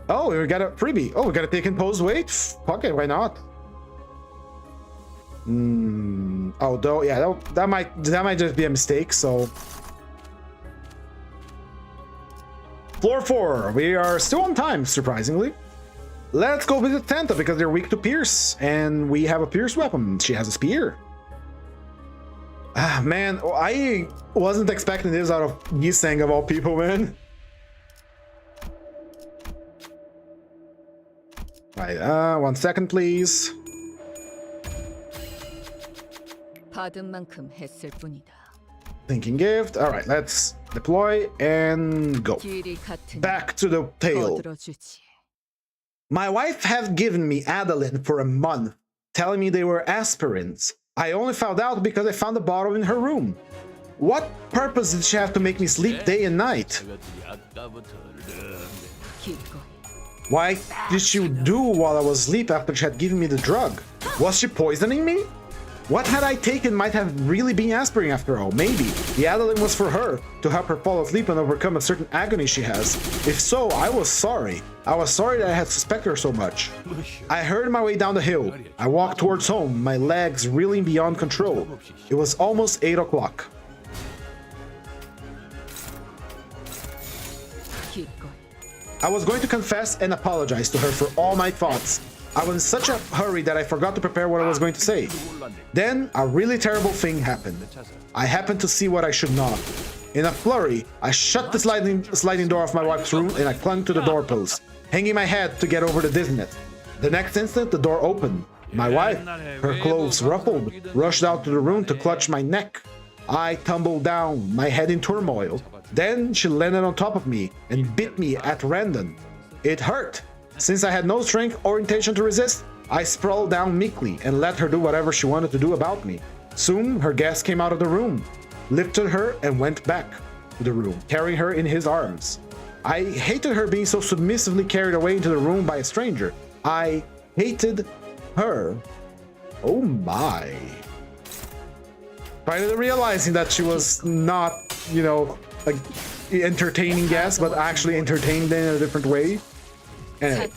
Oh, we got a freebie. Oh, we got to take imposed weight? Fuck it, why not? Oh, though, yeah, that might just be a mistake, so... Floor 4, we are still on time, surprisingly. let's go visit Santa because they're weak to pierce, and we have a pierce weapon. She has a spear. Ah, man, I wasn't expecting this out of Yiseng of all people, man. Right, 1 second, please. Thinking gift. All right, let's deploy and go. Back to the tale. My wife had given me Adeline for a month, telling me they were aspirins. I only found out because I found a bottle in her room. What purpose did she have to make me sleep day and night? Why did she do while I was asleep after she had given me the drug? Was she poisoning me? What had I taken might have really been aspirin after all. Maybe the Adeline was for her, to help her fall asleep and overcome a certain agony she has. If so, I was sorry. I was sorry that I had suspected her so much. I hurried my way down the hill. I walked towards home, my legs reeling beyond control. It was almost 8 o'clock. I was going to confess and apologize to her for all my thoughts. I was in such a hurry that I forgot to prepare what I was going to say. Then, a really terrible thing happened. I happened to see what I should not. In a flurry, I shut the sliding door of my wife's room and I clung to the doorpost, hanging my head to get over the dizziness. The next instant, the door opened. My wife, her clothes ruffled, rushed out to the room to clutch my neck. I tumbled down, my head in turmoil. Then she landed on top of me and bit me at random. It hurt. Since I had no strength or intention to resist, I sprawled down meekly and let her do whatever she wanted to do about me. Soon, her guest came out of the room, lifted her and went back to the room, carrying her in his arms. I hated her being so submissively carried away into the room by a stranger. I hated her. Oh my. Finally realizing that she was not, you know, like entertaining guests, but actually entertained them in a different way. Anyway.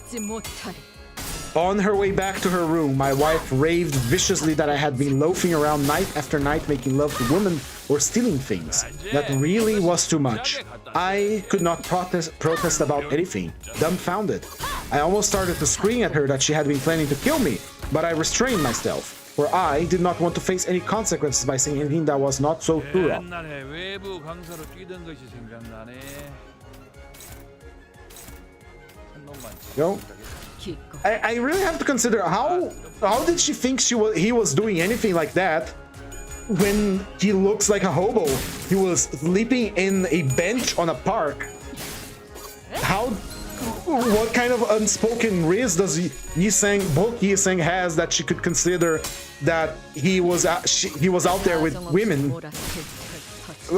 On her way back to her room, my wife raved viciously that I had been loafing around night after night making love to women or stealing things. That really was too much. I could not protest about anything, dumbfounded. I almost started to scream at her that she had been planning to kill me, but I restrained myself, for I did not want to face any consequences by saying anything that was not so thorough. Yo, I really have to consider how did she think he was doing anything like that when he looks like a hobo. He was sleeping in a bench on a park. What kind of unspoken risk does Yiseng has that she could consider that he was out there with women,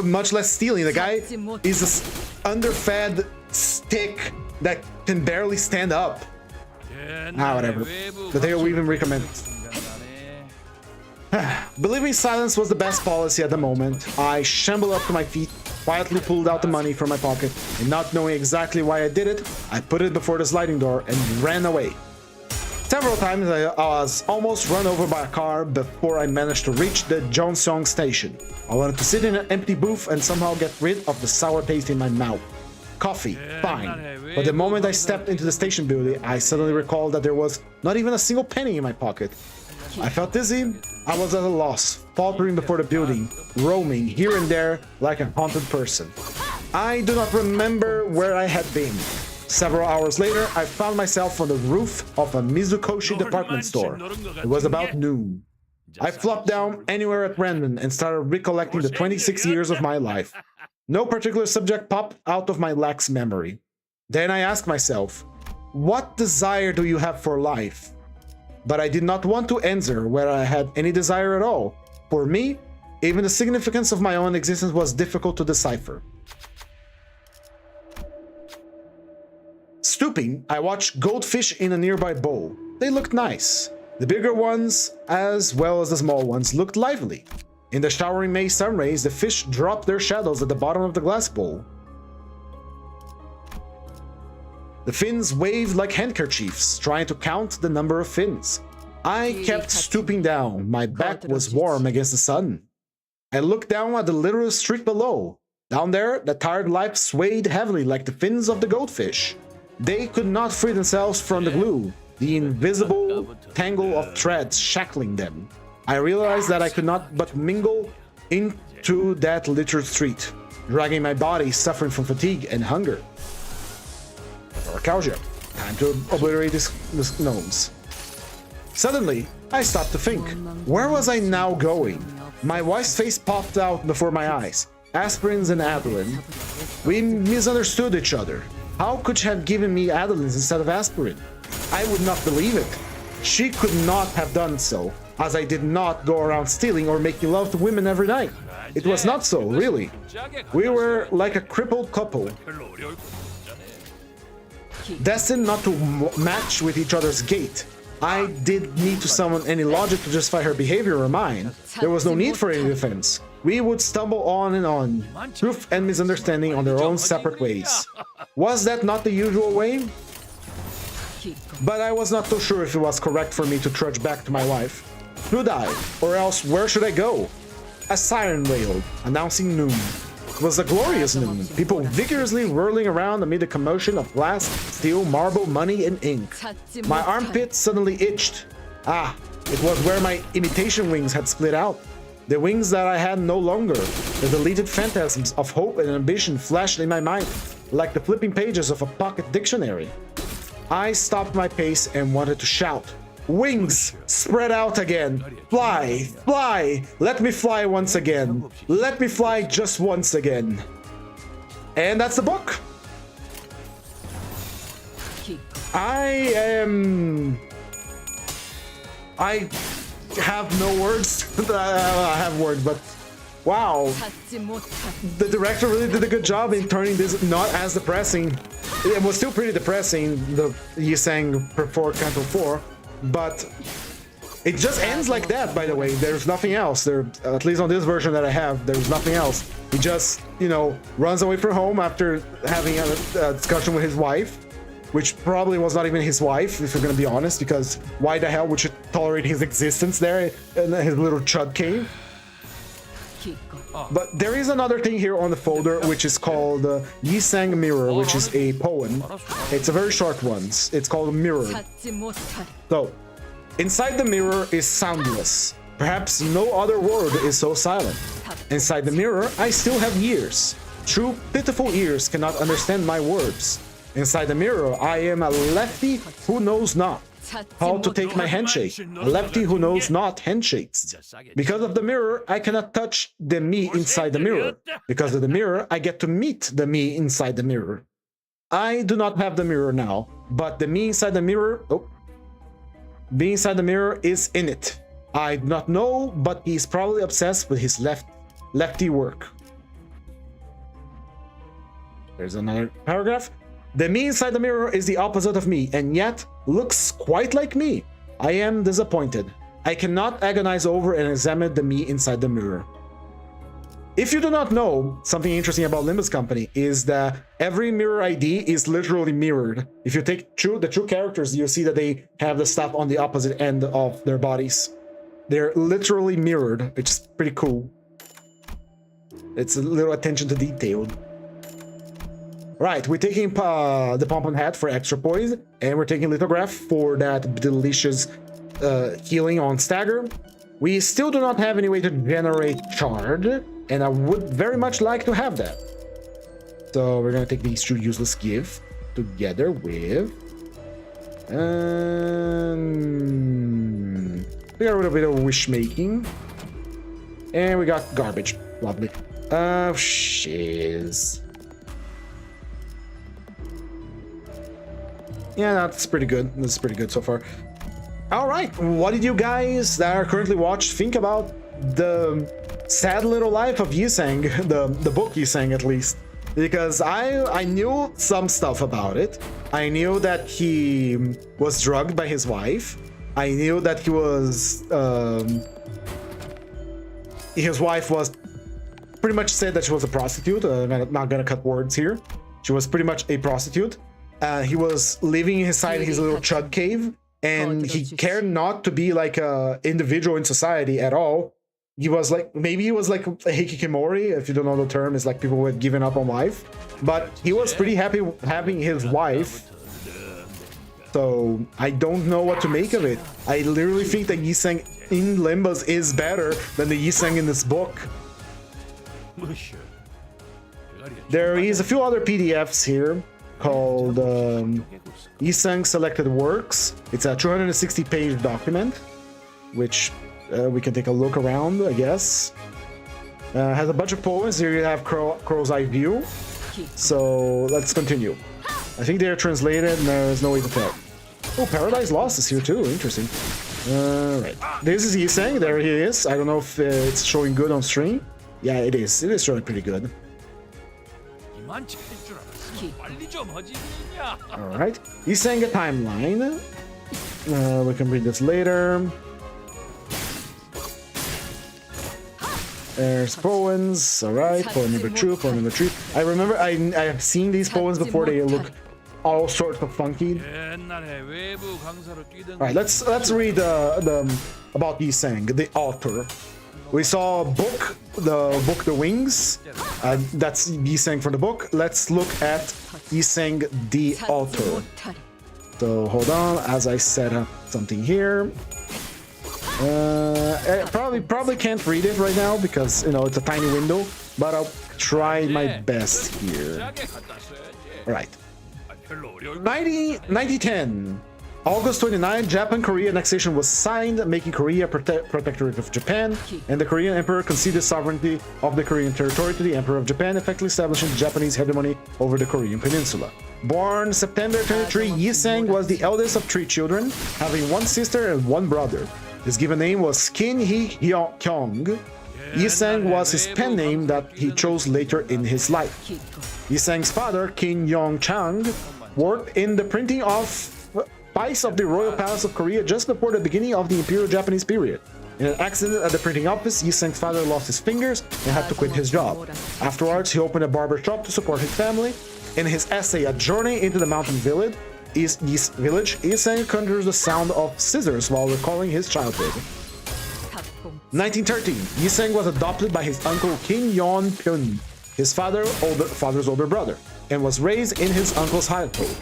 much less stealing? The guy is an underfed stick that can barely stand up. Whatever. But they will even recommend it. Believing silence was the best policy at the moment, I shambled up to my feet, quietly pulled out the money from my pocket, and not knowing exactly why I did it, I put it before the sliding door and ran away. Several times I was almost run over by a car before I managed to reach the Joseong station. I wanted to sit in an empty booth and somehow get rid of the sour taste in my mouth. Coffee, fine. But the moment I stepped into the station building, I suddenly recalled that there was not even a single penny in my pocket. I felt dizzy. I was at a loss, faltering before the building, roaming here and there like a haunted person. I do not remember where I had been. Several hours later, I found myself on the roof of a Mizukoshi department store. It was about noon. I flopped down anywhere at random and started recollecting the 26 years of my life. No particular subject popped out of my lax memory. Then I asked myself, what desire do you have for life? But I did not want to answer whether I had any desire at all. For me, even the significance of my own existence was difficult to decipher. Stooping, I watched goldfish in a nearby bowl. They looked nice. The bigger ones, as well as the small ones, looked lively. In the showering May sun rays, the fish dropped their shadows at the bottom of the glass bowl. The fins waved like handkerchiefs, trying to count the number of fins. I kept stooping down. My back was warm against the sun. I looked down at the little street below. Down there, the tired light swayed heavily like the fins of the goldfish. They could not free themselves from the glue, the invisible tangle of threads shackling them. I realized that I could not but mingle into that littered street, dragging my body, suffering from fatigue and hunger. Arcalgia. Time to obliterate these gnomes. Suddenly, I stopped to think. Where was I now going? My wife's face popped out before my eyes. Aspirins and Adeline. We misunderstood each other. How could she have given me Adelines instead of aspirin? I would not believe it. She could not have done so, as I did not go around stealing or making love to women every night. It was not so, really. We were like a crippled couple, destined not to match with each other's gait. I did need to summon any logic to justify her behavior or mine. There was no need for any defense. We would stumble on, truth and misunderstanding on their own separate ways. Was that not the usual way? But I was not so sure if it was correct for me to trudge back to my wife. Should I? Or else where should I go? A siren wailed, announcing noon. It was a glorious noon, people vigorously whirling around amid a commotion of glass, steel, marble, money, and ink. My armpit suddenly itched. Ah, it was where my imitation wings had split out. The wings that I had no longer. The deleted phantasms of hope and ambition flashed in my mind, like the flipping pages of a pocket dictionary. I stopped my pace and wanted to shout. Wings! Spread out again! Fly! Fly! Let me fly once again! Let me fly just once again! And that's the book! I have no words. I have words, but wow. The director really did a good job in turning this not as depressing. It was still pretty depressing, the Yisang for Canto 4, but it just ends like that, by the way. There's nothing else. There, at least on this version that I have, there's nothing else. He just, you know, runs away from home after having a discussion with his wife, which probably was not even his wife, if you're gonna be honest, because why the hell would you tolerate his existence there in his little chud cave? But there is another thing here on the folder, which is called Yisang Mirror, which is a poem. It's a very short one. It's called Mirror. So, inside the mirror is soundless. Perhaps no other word is so silent. Inside the mirror, I still have ears. True, pitiful ears cannot understand my words. Inside the mirror, I am a lefty who knows not how to take my handshake. A lefty who knows not handshakes. Because of the mirror, I cannot touch the me inside the mirror. Because of the mirror, I get to meet the me inside the mirror. I do not have the mirror now, but the me inside the mirror, me inside the mirror is in it. I do not know, but he's probably obsessed with his lefty work. There's another paragraph. The me inside the mirror is the opposite of me, and yet looks quite like me. I am disappointed. I cannot agonize over and examine the me inside the mirror. If you do not know, something interesting about Limbus Company is that every mirror ID is literally mirrored. If you take the true characters, you'll see that they have the stuff on the opposite end of their bodies. They're literally mirrored, which is pretty cool. It's a little attention to detail. Right, we're taking the pom-pom hat for extra poise, and we're taking lithograph for that delicious healing on stagger. We still do not have any way to generate shard, and I would very much like to have that. So we're gonna take these two useless gifts together with... we got a little bit of wish making. And we got garbage. Lovely. Shiz. Yeah, that's pretty good. This is pretty good so far. All right, what did you guys that are currently watching think about the sad little life of Yisang, the book Yisang at least? Because I knew some stuff about it. I knew that he was drugged by his wife. I knew that he was his wife was pretty much said that she was a prostitute. I'm not gonna cut words here. She was pretty much a prostitute. He was living inside his little chud cave, and he cared not to be like a individual in society at all. He was like, maybe he was like a hikikomori, if you don't know the term, it's like people who had given up on life. But he was pretty happy having his wife So I don't know what to make of it. I literally think that Yiseng in Limbus is better than the Yiseng in this book. There is a few other PDFs here called Yiseng Selected Works. It's a 260-page document, which we can take a look around, I guess. Has a bunch of poems. Here you have Crow's Eye View. So let's continue. I think they're translated and there's no way to tell. Oh, Paradise Lost is here too. Interesting. Right. This is Yiseng. There he is. I don't know if it's showing good on stream. Yeah, it is. It is showing pretty good. Alright. Yiseng a timeline. We can read this later. There's poems. Alright. Poem number 2, poem number 3. I remember I have seen these poems before. They look all sorts of funky. Alright, let's read about Yiseng, the author. We saw the book The Wings. That's Yiseng from the book. Let's look at Yiseng, the author. So hold on, as I set up something here. I probably can't read it right now because it's a tiny window, but I'll try my best here. All right. 1910. August 29, Japan-Korea annexation was signed, making Korea protectorate of Japan, and the Korean emperor conceded sovereignty of the Korean territory to the emperor of Japan, effectively establishing Japanese hegemony over the Korean peninsula. Born September 23, Yiseng was the eldest of 3 children, having 1 sister and 1 brother. His given name was Kim Hee-kyung. Yiseng was his pen name that he chose later in his life. Yiseng's father, Kim Yong-chang, worked in the printing of spice of the Royal Palace of Korea just before the beginning of the Imperial Japanese period. In an accident at the printing office, Yiseng's father lost his fingers and had to quit his job. Afterwards, he opened a barber shop to support his family. In his essay, A Journey into the Mountain Village, Yiseng conjures the sound of scissors while recalling his childhood. 1913, Yiseng was adopted by his uncle Kim Yeon-pyun, his father's older brother, and was raised in his uncle's household.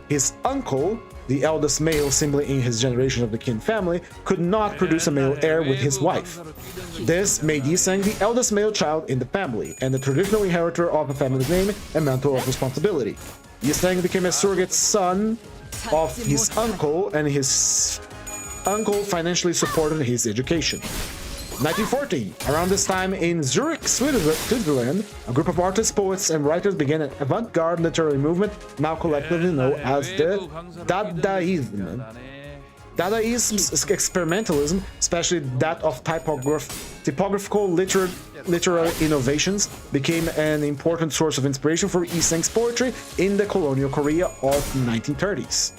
His uncle, the eldest male sibling in his generation of the Kim family, could not produce a male heir with his wife. This made Yiseng the eldest male child in the family, and the traditional inheritor of a family's name and mantle of responsibility. Yiseng became a surrogate son of his uncle, and his uncle financially supported his education. 1914. Around this time in Zurich, Switzerland, a group of artists, poets, and writers began an avant-garde literary movement now collectively known as the Dadaism. Dadaism's experimentalism, especially that of typographical literary innovations, became an important source of inspiration for Yiseng's poetry in the colonial Korea of 1930s.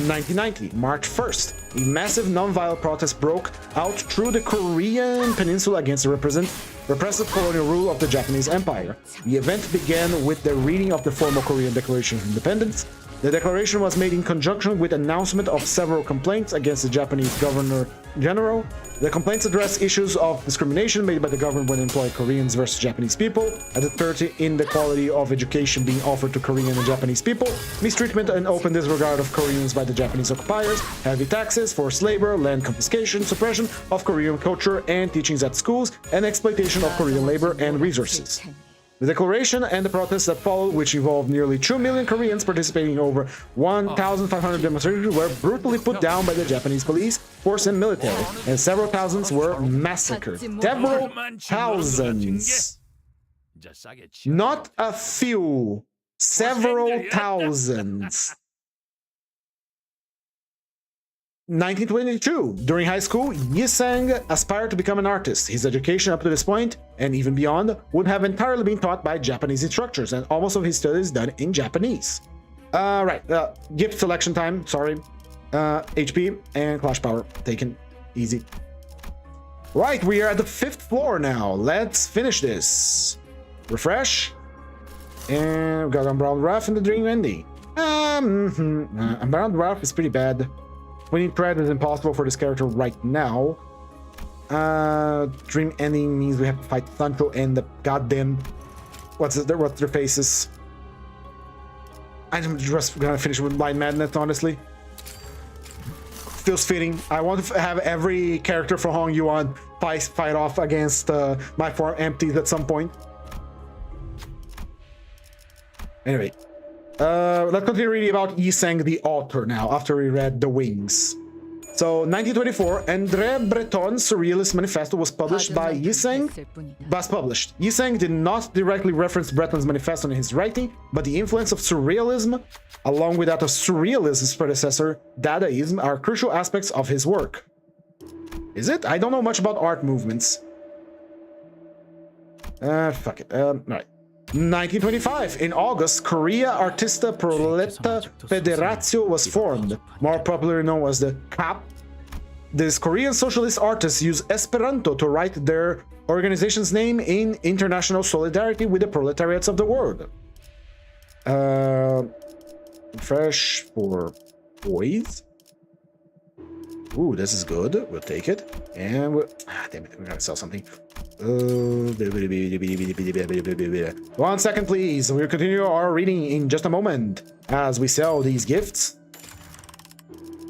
1990, March 1st, a massive non-violent protest broke out through the Korean peninsula against the repressive colonial rule of the Japanese Empire. The event began with the reading of the formal Korean Declaration of Independence. The declaration was made in conjunction with announcement of several complaints against the Japanese Governor-General. The complaints address issues of discrimination made by the government when employing Koreans versus Japanese people, a disparity in the quality of education being offered to Korean and Japanese people, mistreatment and open disregard of Koreans by the Japanese occupiers, heavy taxes, forced labor, land confiscation, suppression of Korean culture and teachings at schools, and exploitation of Korean labor and resources. The declaration and the protests that followed, which involved nearly 2 million Koreans participating in over 1,500 demonstrations, were brutally put down by the Japanese police, force, and military, and several thousands were massacred. Several thousands. Not a few. Several thousands. 1922. During high school, Yiseng aspired to become an artist. His education up to this point, and even beyond, would have entirely been taught by Japanese instructors, and almost of his studies done in Japanese. Gift selection time, sorry. HP and Clash Power, taken easy. Right, we are at the 5th floor now. Let's finish this. Refresh. And we got Unbound Wrath and the Dream Ending. Unbound Wrath is pretty bad. Winning Thread is impossible for this character right now. Dream Ending means we have to fight Sancho and the goddamn... What's their faces? I'm just gonna finish with Blind Madness, honestly. feels fitting. I want to have every character from Hongyuan fight off against my farm empties at some point. Anyway, let's continue reading about Yi Seng the author now, after we read The Wings. So, 1924, André Breton's Surrealist Manifesto was published by Yi Seng. Yi Seng did not directly reference Breton's manifesto in his writing, but the influence of Surrealism, along with that of Surrealism's predecessor, Dadaism, are crucial aspects of his work. Is it? I don't know much about art movements. Fuck it. Right. 1925. In August, Korea Artista Proleta Federatio was formed, more popularly known as the KAP. These Korean socialist artists use Esperanto to write their organization's name in international solidarity with the proletariats of the world. Fresh for boys. Ooh, this is good. We'll take it. And we'll... damn it, we gotta sell something. 1 second, please. We'll continue our reading in just a moment as we sell these gifts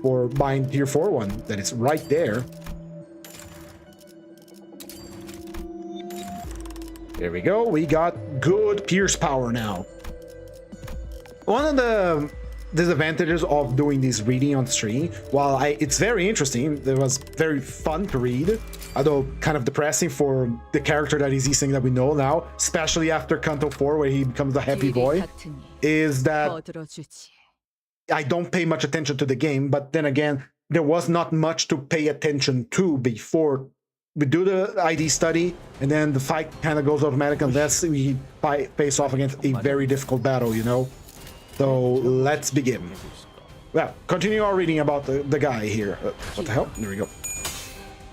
for buying tier 4 one that is right there. There we go. We got good Pierce power now. One of the disadvantages of doing this reading on stream, while it's very interesting, it was very fun to read, although kind of depressing for the character that is Yi Seng that we know now, especially after Kanto 4 where he becomes a happy boy, is that I don't pay much attention to the game, but then again, there was not much to pay attention to before we do the ID study, and then the fight kind of goes automatic unless we face off against a very difficult battle, you know? So let's begin. Well, continue our reading about the guy here. What the hell? There we go.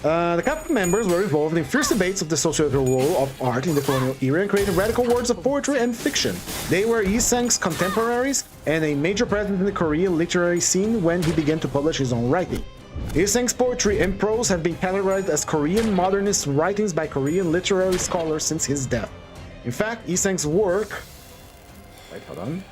The CAP members were involved in fierce debates of the societal role of art in the colonial era and created radical works of poetry and fiction. They were Yi Seng's contemporaries and a major presence in the Korean literary scene when he began to publish his own writing. Yi Seng's poetry and prose have been categorized as Korean modernist writings by Korean literary scholars since his death. In fact, Yi Seng's work... Wait, hold on.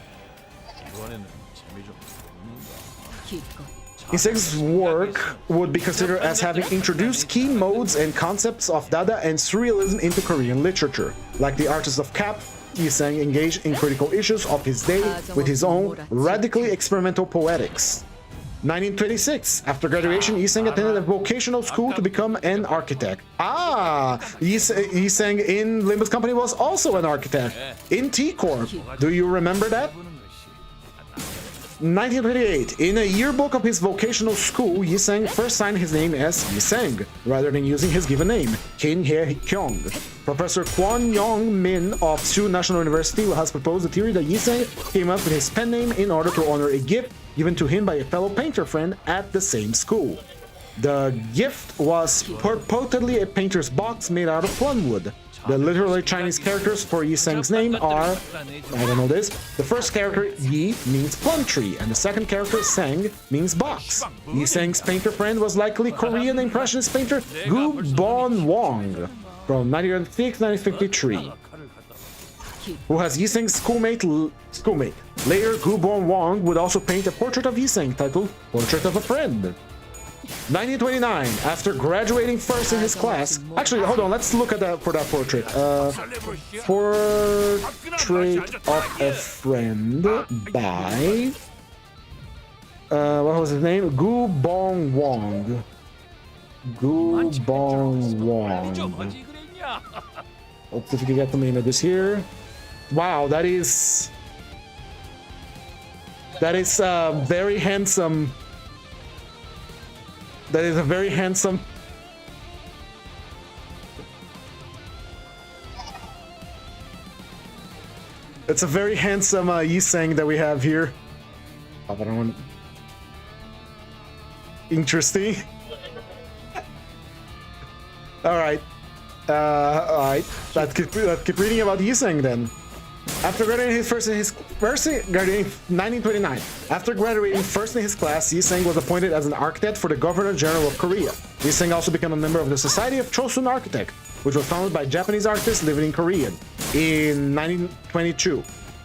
Yi Seng's work would be considered as having introduced key modes and concepts of Dada and Surrealism into Korean literature. Like the artists of CAP, Yi Seng engaged in critical issues of his day with his own radically experimental poetics. 1926. After graduation, Yi Seng attended a vocational school to become an architect. Yi Seng in Limbus Company was also an architect in T Corp. Do you remember that? 1928. In a yearbook of his vocational school, Yi Seng first signed his name as Yi Seng, rather than using his given name, Kim Hye-kyung. Professor Kwon Young-min of Seoul National University has proposed the theory that Yi Seng came up with his pen name in order to honor a gift given to him by a fellow painter friend at the same school. The gift was purportedly a painter's box made out of plum wood. The literally Chinese characters for Yi Seng's name are, I don't know this, the first character Yi means plum tree, and the second character Seng means box. Yi Seng's painter friend was likely Korean Impressionist painter Gu Bon Wong from 1906-1953, who has Yi Seng's schoolmate. Later, Gu Bon Wong would also paint a portrait of Yi Seng titled Portrait of a Friend. 1929, after graduating first in his class... Actually, hold on, let's look at that for that portrait. Portrait of a Friend by... what was his name? Gu Bong Wong. Gu Bong Wong. Let's see if we can get the name of this here. Wow, that is very handsome... That is a very handsome... It's a very handsome Yi Seng that we have here. Oh, I don't want... Interesting. Alright. Alright. Let's keep reading about Yi Seng then. After graduating graduating 1929. After graduating first in his class, Yi Seng was appointed as an architect for the Governor General of Korea. Yi Seng also became a member of the Society of Chosun Architects, which was founded by Japanese artists living in Korea in 1922.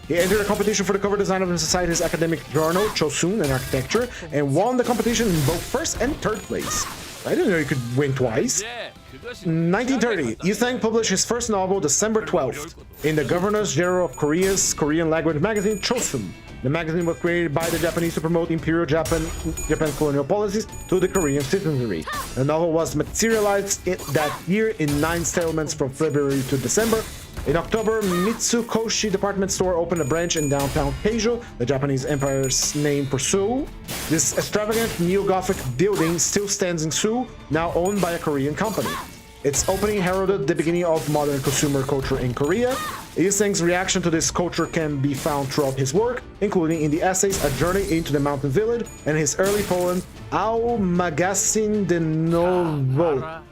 He entered a competition for the cover design of the society's academic journal, Chosun and Architecture, and won the competition in both first and third place. I didn't know you could win twice. 1930, Yusang published his first novel, December 12th, in the Governors General of Korea's Korean language magazine, Chosun. The magazine was created by the Japanese to promote Imperial Japan's colonial policies to the Korean citizenry. The novel was materialized that year in 9 settlements from February to December. In October, Mitsukoshi department store opened a branch in downtown Keijo, the Japanese Empire's name for Seoul. This extravagant neo-Gothic building still stands in Seoul, now owned by a Korean company. Its opening heralded the beginning of modern consumer culture in Korea. Yusang's reaction to this culture can be found throughout his work, including in the essays A Journey into the Mountain Village and his early poem Ao Magasin de Novo,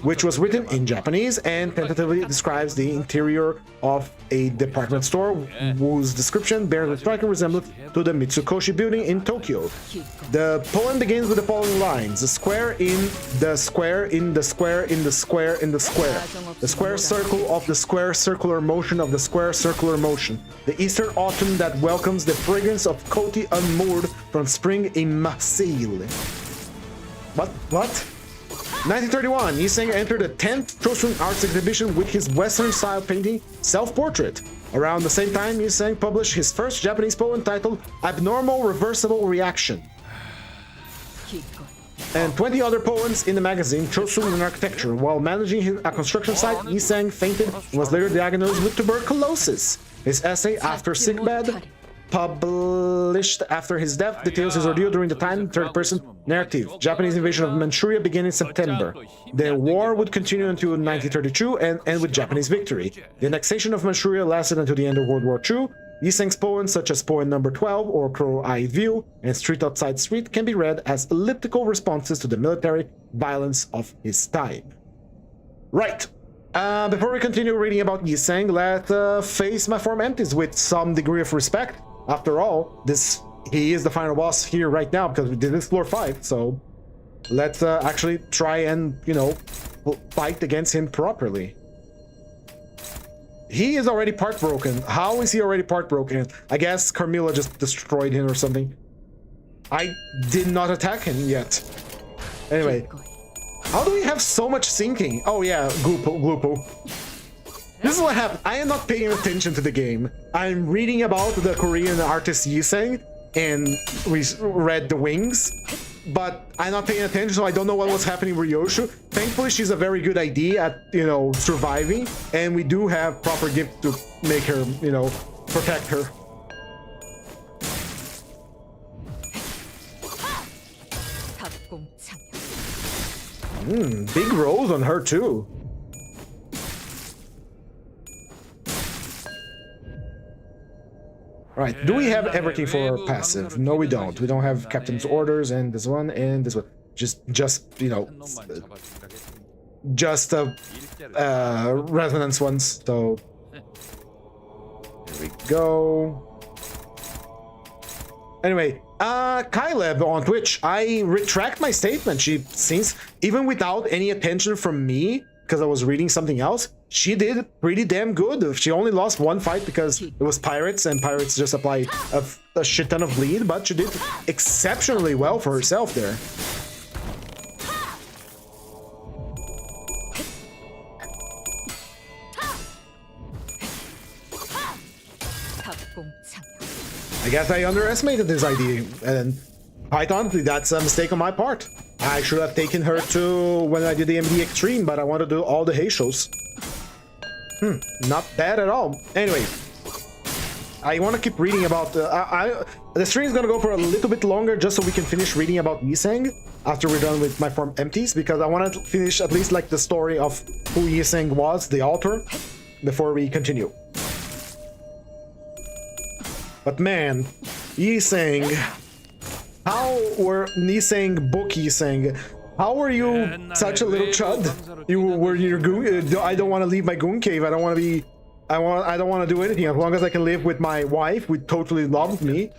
which was written in Japanese and tentatively describes the interior of a department store whose description bears a striking resemblance to the Mitsukoshi building in Tokyo. The poem begins with the following lines: the square in the square in the square in the square in the square, the square circle of the square circular motion of the square circular motion, the Eastern autumn that welcomes the fragrance of coty unmoored from spring in Marseille. What? 1931, Yusang entered the 10th Chosun Arts Exhibition with his Western-style painting, Self-Portrait. Around the same time, Yusang published his first Japanese poem titled Abnormal Reversible Reaction. And 20 other poems in the magazine, Chosun and Architecture. While managing a construction site, Yusang fainted and was later diagnosed with tuberculosis. His essay, After Sickbed, published after his death, details his ordeal during the time in third-person narrative. Japanese invasion of Manchuria began in September. The war would continue until 1932 and end with Japanese victory. The annexation of Manchuria lasted until the end of World War II. Yusang's poems, such as poem number 12 or Crow Eye View and Street Outside Street, can be read as elliptical responses to the military violence of his time. Right. Before we continue reading about Yusang, let's face my form empties with some degree of respect. After all, he is the final boss here right now because we did explore 5, so let's actually try and, fight against him properly. He is already part broken. How is he already part broken? I guess Carmilla just destroyed him or something. I did not attack him yet. Anyway, how do we have so much sinking? Oh yeah, Gloopo. This is what happened. I am not paying attention to the game. I'm reading about the Korean artist Yusang and we read The Wings, but I'm not paying attention, so I don't know what was happening with Ryoshu. Thankfully, she's a very good idea at, surviving, and we do have proper gifts to make her, protect her. Big rolls on her too. Right, do we have everything for passive? No, we don't. We don't have Captain's Orders and this one and this one. Just resonance ones. So here we go. Anyway, Kyleb on Twitch, I retract my statement. She seems, even without any attention from me, because I was reading something else, she did pretty damn good. She only lost 1 fight because it was pirates, and pirates just apply a shit ton of bleed, but she did exceptionally well for herself there. I guess I underestimated this idea, and quite honestly, that's a mistake on my part. I should have taken her to when I did the MD Extreme, but I want to do all the Hay shows. Not bad at all. Anyway, I want to keep reading about the stream is gonna go for a little bit longer just so we can finish reading about Yusang after we're done with my form empties, because I want to finish at least like the story of who Yusang was, the author, before we continue. But man, Yusang, how were Yusang book Yusang? How were you such a little chud? You were your goon. I don't want to leave my goon cave. I don't want to be. I don't want to do anything as long as I can live with my wife, who totally loves me,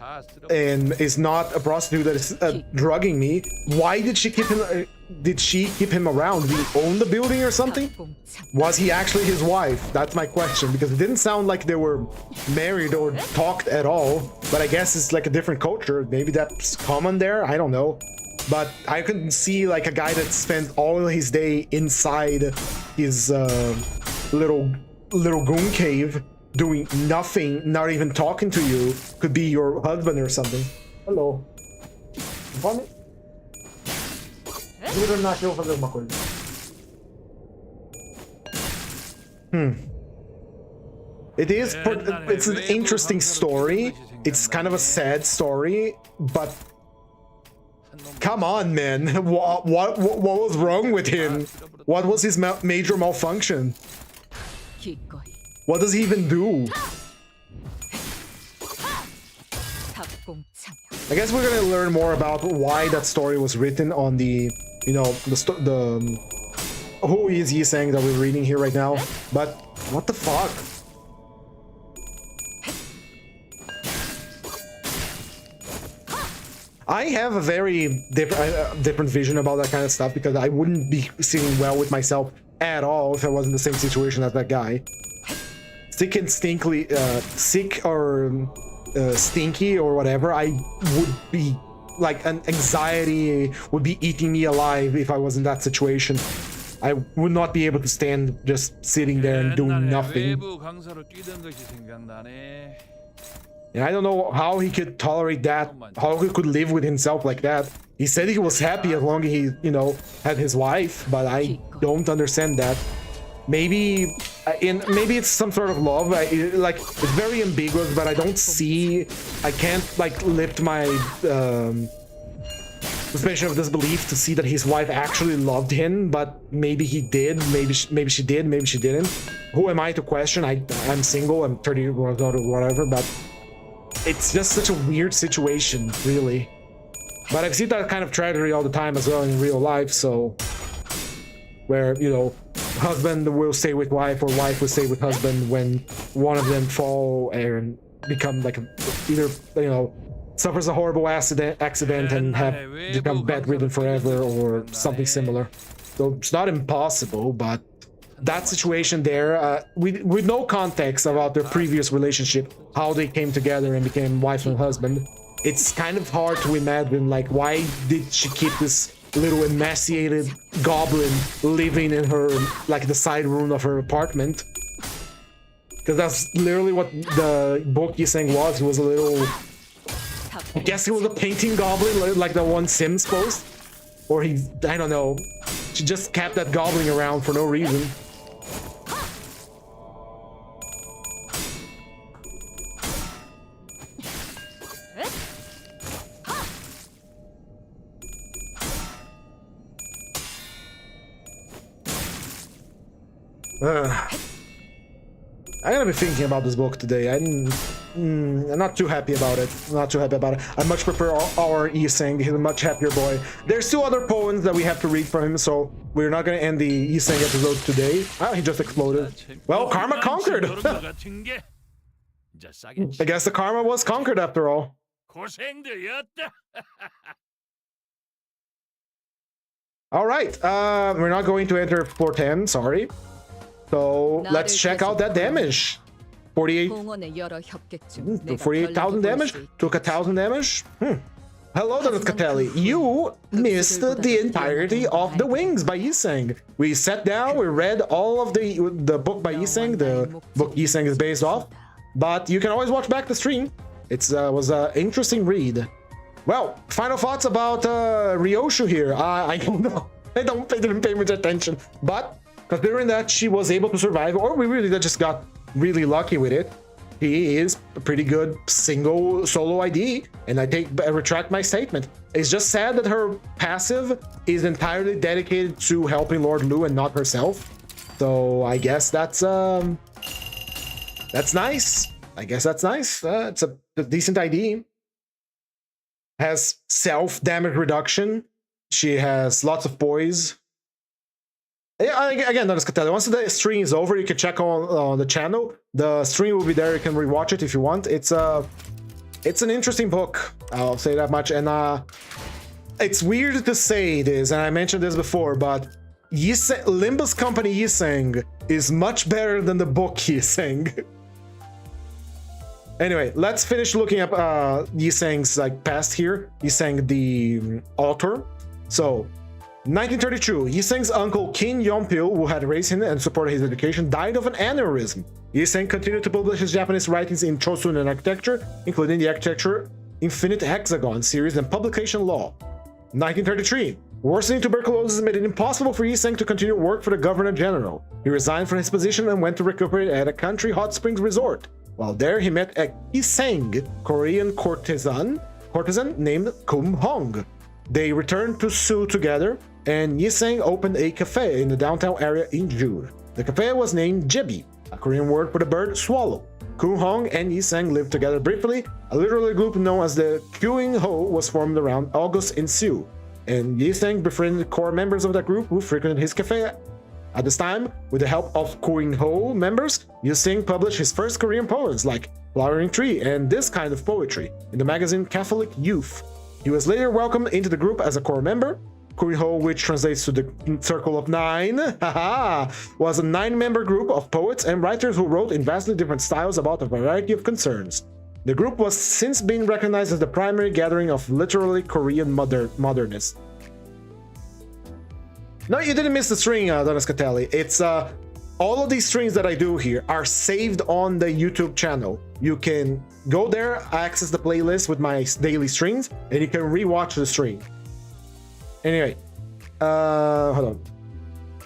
and is not a prostitute that is drugging me. Why did she keep him? did she keep him around? Did he own the building or something? Was he actually his wife? That's my question, because it didn't sound like they were married or talked at all. But I guess it's like a different culture. Maybe that's common there. I don't know. But I couldn't see like a guy that spent all his day inside his little goon cave doing nothing, not even talking to you. Could be your husband or something. Hello. Vomit? It is. It's an interesting story. It's kind of a sad story, but come on, man. What was wrong with him? What was his major malfunction? What does he even do? I guess we're gonna learn more about why that story was written on the, you know, the who is Yi saying that we're reading here right now. But what the fuck? I have a very different vision about that kind of stuff, because I wouldn't be sitting well with myself at all if I was in the same situation as that guy. Sick and stinkly, sick or stinky or whatever, I would be like, an anxiety would be eating me alive if I was in that situation. I would not be able to stand just sitting there and doing nothing. And I don't know how he could tolerate that, how he could live with himself like that. He said he was happy as long as he, you know, had his wife, but I don't understand that. Maybe maybe it's some sort of love. Like, it's very ambiguous, but I don't see, I can't like lift my suspension of disbelief to see that his wife actually loved him. But maybe he did, maybe she did, maybe she didn't. Who am I to question? I'm single, I'm 30 or whatever, but it's just such a weird situation, really. But I've seen that kind of tragedy all the time as well in real life, so where, you know, husband will stay with wife or wife will stay with husband when one of them fall and become like either, you know, suffers a horrible accident and have become bedridden forever or something similar. So it's not impossible, but that situation there, with no context about their previous relationship, how they came together and became wife and husband, it's kind of hard to imagine, like, why did she keep this little emaciated goblin living in her, like, the side room of her apartment? Because that's literally what the book he's saying was. He was a little, I guess he was a painting goblin, like the one Sims post, or he, I don't know, she just kept that goblin around for no reason. I'm gonna be thinking about this book today. I'm not too happy about it. I much prefer our Yi-Seng. He's a much happier boy. There's two other poems that we have to read from him, so we're not gonna end the Yi-Seng episode today. Ah, he just exploded. Well, karma conquered. I guess the karma was conquered after all. All right, we're not going to enter floor 10, sorry. So let's check out that damage. 48,000 damage, took 1,000 damage. Hello, Donatcatelli. You missed the entirety of The Wings by Yi-Seng. We sat down, we read all of the book by Yi-Seng, the book Yi-Seng is based off, but you can always watch back the stream. It was an interesting read. Well, final thoughts about Ryoshu here. I don't know. I didn't pay much attention, but considering that she was able to survive, or we really just got really lucky with it, he is a pretty good solo ID, and I retract my statement. It's just sad that her passive is entirely dedicated to helping Lord Lu and not herself. So I guess that's nice. I guess that's nice. It's a decent ID. Has self-damage reduction. She has lots of poise. Yeah, again, Donatcatelli, once the stream is over, you can check on the channel. The stream will be there. You can rewatch it if you want. It's an interesting book. I'll say that much. And it's weird to say this, and I mentioned this before, but Limbus company Yiseng is much better than the book Yiseng. Anyway, let's finish looking up Yiseng's like past here. Yiseng, the author. So, 1932, Yiseng's uncle King Yonpil, who had raised him and supported his education, died of an aneurysm. Yiseng continued to publish his Japanese writings in Chosun and architecture, including the Architecture Infinite Hexagon series and Publication Law. 1933, worsening tuberculosis made it impossible for Yiseng to continue work for the Governor General. He resigned from his position and went to recuperate at a country hot springs resort. While there, he met a Yiseng Korean courtesan named Kum Hong. They returned to Seoul together, and Yiseng opened a cafe in the downtown area in June. The cafe was named Jebi, a Korean word for the bird swallow. Kum Hong and Yiseng lived together briefly. A literary group known as the Kyung Ho was formed around August in Seoul, and Yiseng befriended core members of that group who frequented his cafe. At this time, with the help of Kyung Ho members, Yiseng published his first Korean poems like Flowering Tree and This Kind of Poetry in the magazine Catholic Youth. He was later welcomed into the group as a core member. Kyung Ho, which translates to the Circle of Nine, was a 9-member group of poets and writers who wrote in vastly different styles about a variety of concerns. The group was since been recognized as the primary gathering of literally Korean modernists. No, you didn't miss the string, Donis Catelli. It's all of these strings that I do here are saved on the YouTube channel. You can go there, access the playlist with my daily strings, and you can rewatch the string. Anyway, hold on.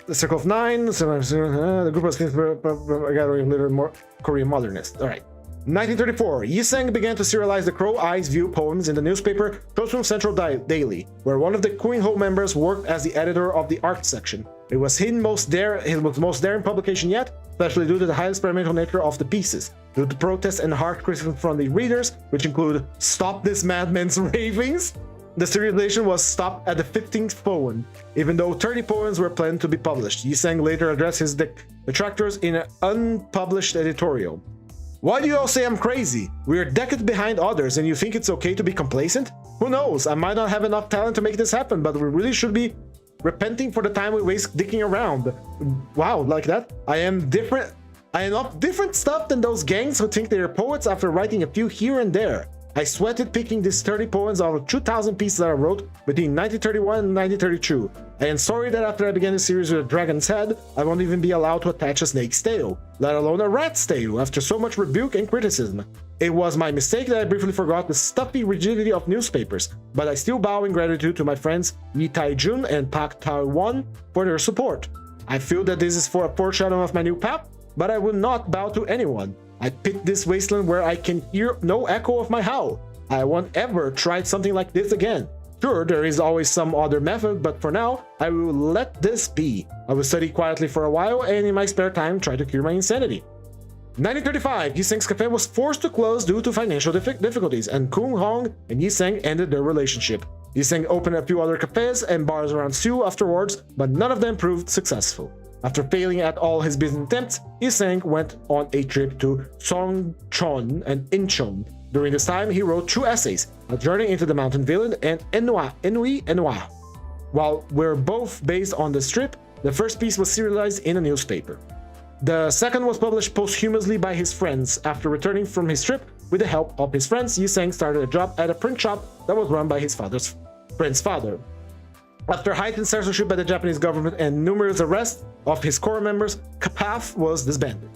The Circle of Nine, the group was gathering literally more Korean modernists. All right. 1934, Yiseng began to serialize the Crow Eyes View poems in the newspaper Chosun Central Daily, where one of the Kyung Ho members worked as the editor of the art section. It was his most daring publication yet, especially due to the highly experimental nature of the pieces, due to protests and harsh criticism from the readers, which include "Stop this madman's ravings." The serialization was stopped at the 15th poem, even though 30 poems were planned to be published. Yiseng later addressed his detractors in an unpublished editorial. Why do you all say I'm crazy? We're decades behind others and you think it's okay to be complacent? Who knows, I might not have enough talent to make this happen, but we really should be repenting for the time we waste dicking around. Wow, like that? I am of different stuff than those gangs who think they're poets after writing a few here and there. I sweated picking these 30 poems out of 2,000 pieces that I wrote between 1931 and 1932. I am sorry that after I began the series with a dragon's head, I won't even be allowed to attach a snake's tail, let alone a rat's tail, after so much rebuke and criticism. It was my mistake that I briefly forgot the stuffy rigidity of newspapers, but I still bow in gratitude to my friends Yi Tai-jun and Pak Tai-won for their support. I feel that this is for a foreshadowing of my new path, but I will not bow to anyone. I picked this wasteland where I can hear no echo of my howl. I won't ever try something like this again. Sure, there is always some other method, but for now, I will let this be. I will study quietly for a while and in my spare time try to cure my insanity. 1935, Yiseng's cafe was forced to close due to financial difficulties, and Kum Hong and Yiseng ended their relationship. Yiseng opened a few other cafes and bars around Seoul afterwards, but none of them proved successful. After failing at all his business attempts, Yiseng went on a trip to Songchon and Incheon. During this time, he wrote 2 essays, A Journey into the Mountain Village and Ennui. While we're both based on this trip, the first piece was serialized in a newspaper. The second was published posthumously by his friends. After returning from his trip, with the help of his friends, Yiseng started a job at a print shop that was run by his friend's father. After heightened censorship by the Japanese government and numerous arrests of his core members, KPAF was disbanded.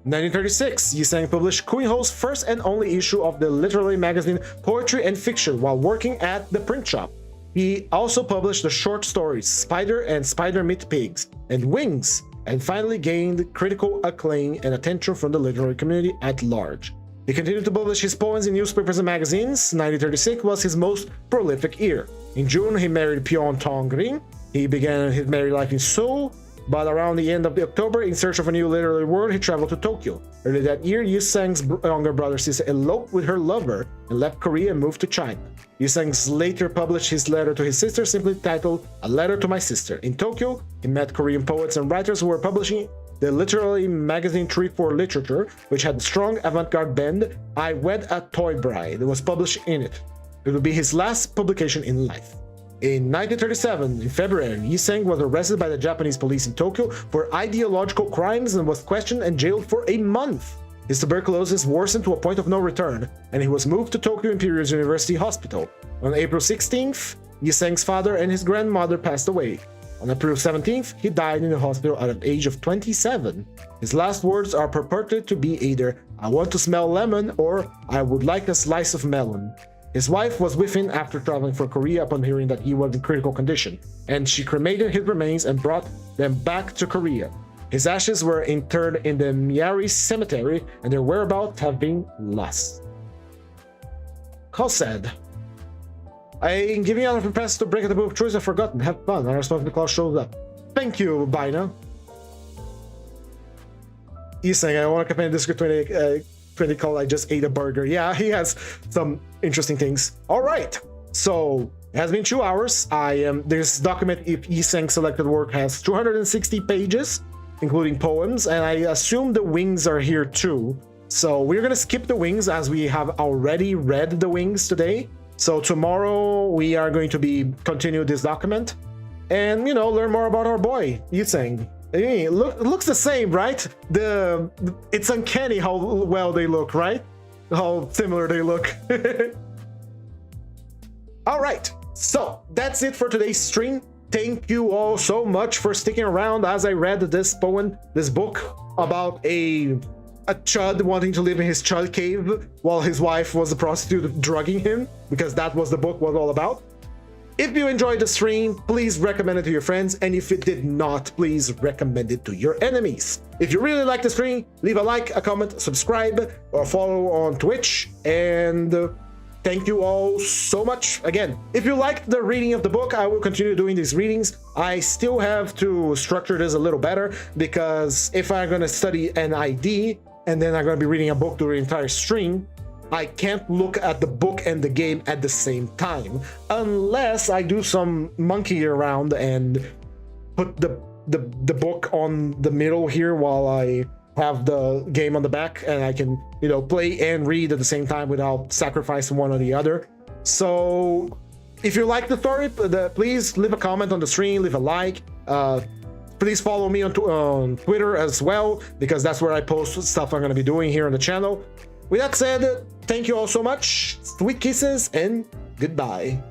1936, Yiseng published Kyung Ho's first and only issue of the literary magazine Poetry and Fiction while working at the print shop. He also published the short stories Spider and Spider Meet Pigs and Wings, and finally gained critical acclaim and attention from the literary community at large. He continued to publish his poems in newspapers and magazines. 1936 was his most prolific year. In June, he married Pyeon Tong-ring. He began his married life in Seoul, but around the end of October, in search of a new literary world, he traveled to Tokyo. Early that year, Yiseng's younger brother sister eloped with her lover and left Korea and moved to China. Yiseng later published his letter to his sister, simply titled A Letter to My Sister. In Tokyo, he met Korean poets and writers who were publishing the literary magazine Tree for Literature, which had a strong avant-garde bend. I Wed a Toy Bride was published in it. It would be his last publication in life. In 1937, in February, Yiseng was arrested by the Japanese police in Tokyo for ideological crimes and was questioned and jailed for a month. His tuberculosis worsened to a point of no return, and he was moved to Tokyo Imperial University Hospital. On April 16th, Yiseng's father and his grandmother passed away. On April 17th, he died in the hospital at the age of 27. His last words are purported to be either, "I want to smell lemon," or "I would like a slice of melon." His wife was with him after traveling for Korea upon hearing that he was in critical condition, and she cremated his remains and brought them back to Korea. His ashes were interred in the Miyari cemetery, and their whereabouts have been lost. How sad. I'm giving out a pass to break the book of choice I've forgotten. Have fun. Our responsible clause shows up. Thank you, Bina. He's saying, I want to compare this to 20 call I just ate a burger. Yeah, he has some interesting things. All right. So it has been 2 hours. This document, if Yiseng selected work, has 260 pages, including poems, and I assume the wings are here too. So we're gonna skip the wings as we have already read the wings today. So tomorrow we are going to continue this document and, learn more about our boy, Yiseng. It looks the same, right? It's uncanny how well they look, right? How similar they look. All right, so that's it for today's stream. Thank you all so much for sticking around as I read this book about a chud wanting to live in his chud cave while his wife was a prostitute drugging him, because that was the book was all about. If you enjoyed the stream, please recommend it to your friends, and if it did not, please recommend it to your enemies. If you really like the stream, leave a like, a comment, subscribe, or follow on Twitch, and thank you all so much. Again, if you liked the reading of the book, I will continue doing these readings. I still have to structure this a little better, because if I'm going to study an ID, and then I'm going to be reading a book during the entire stream, I can't look at the book and the game at the same time, unless I do some monkey around and put the book on the middle here while I have the game on the back, and I can, play and read at the same time without sacrificing one or the other. So if you like the story, please leave a comment on the stream, leave a like. Please follow me on Twitter as well, because that's where I post stuff I'm going to be doing here on the channel. With that said, thank you all so much. Sweet kisses and goodbye.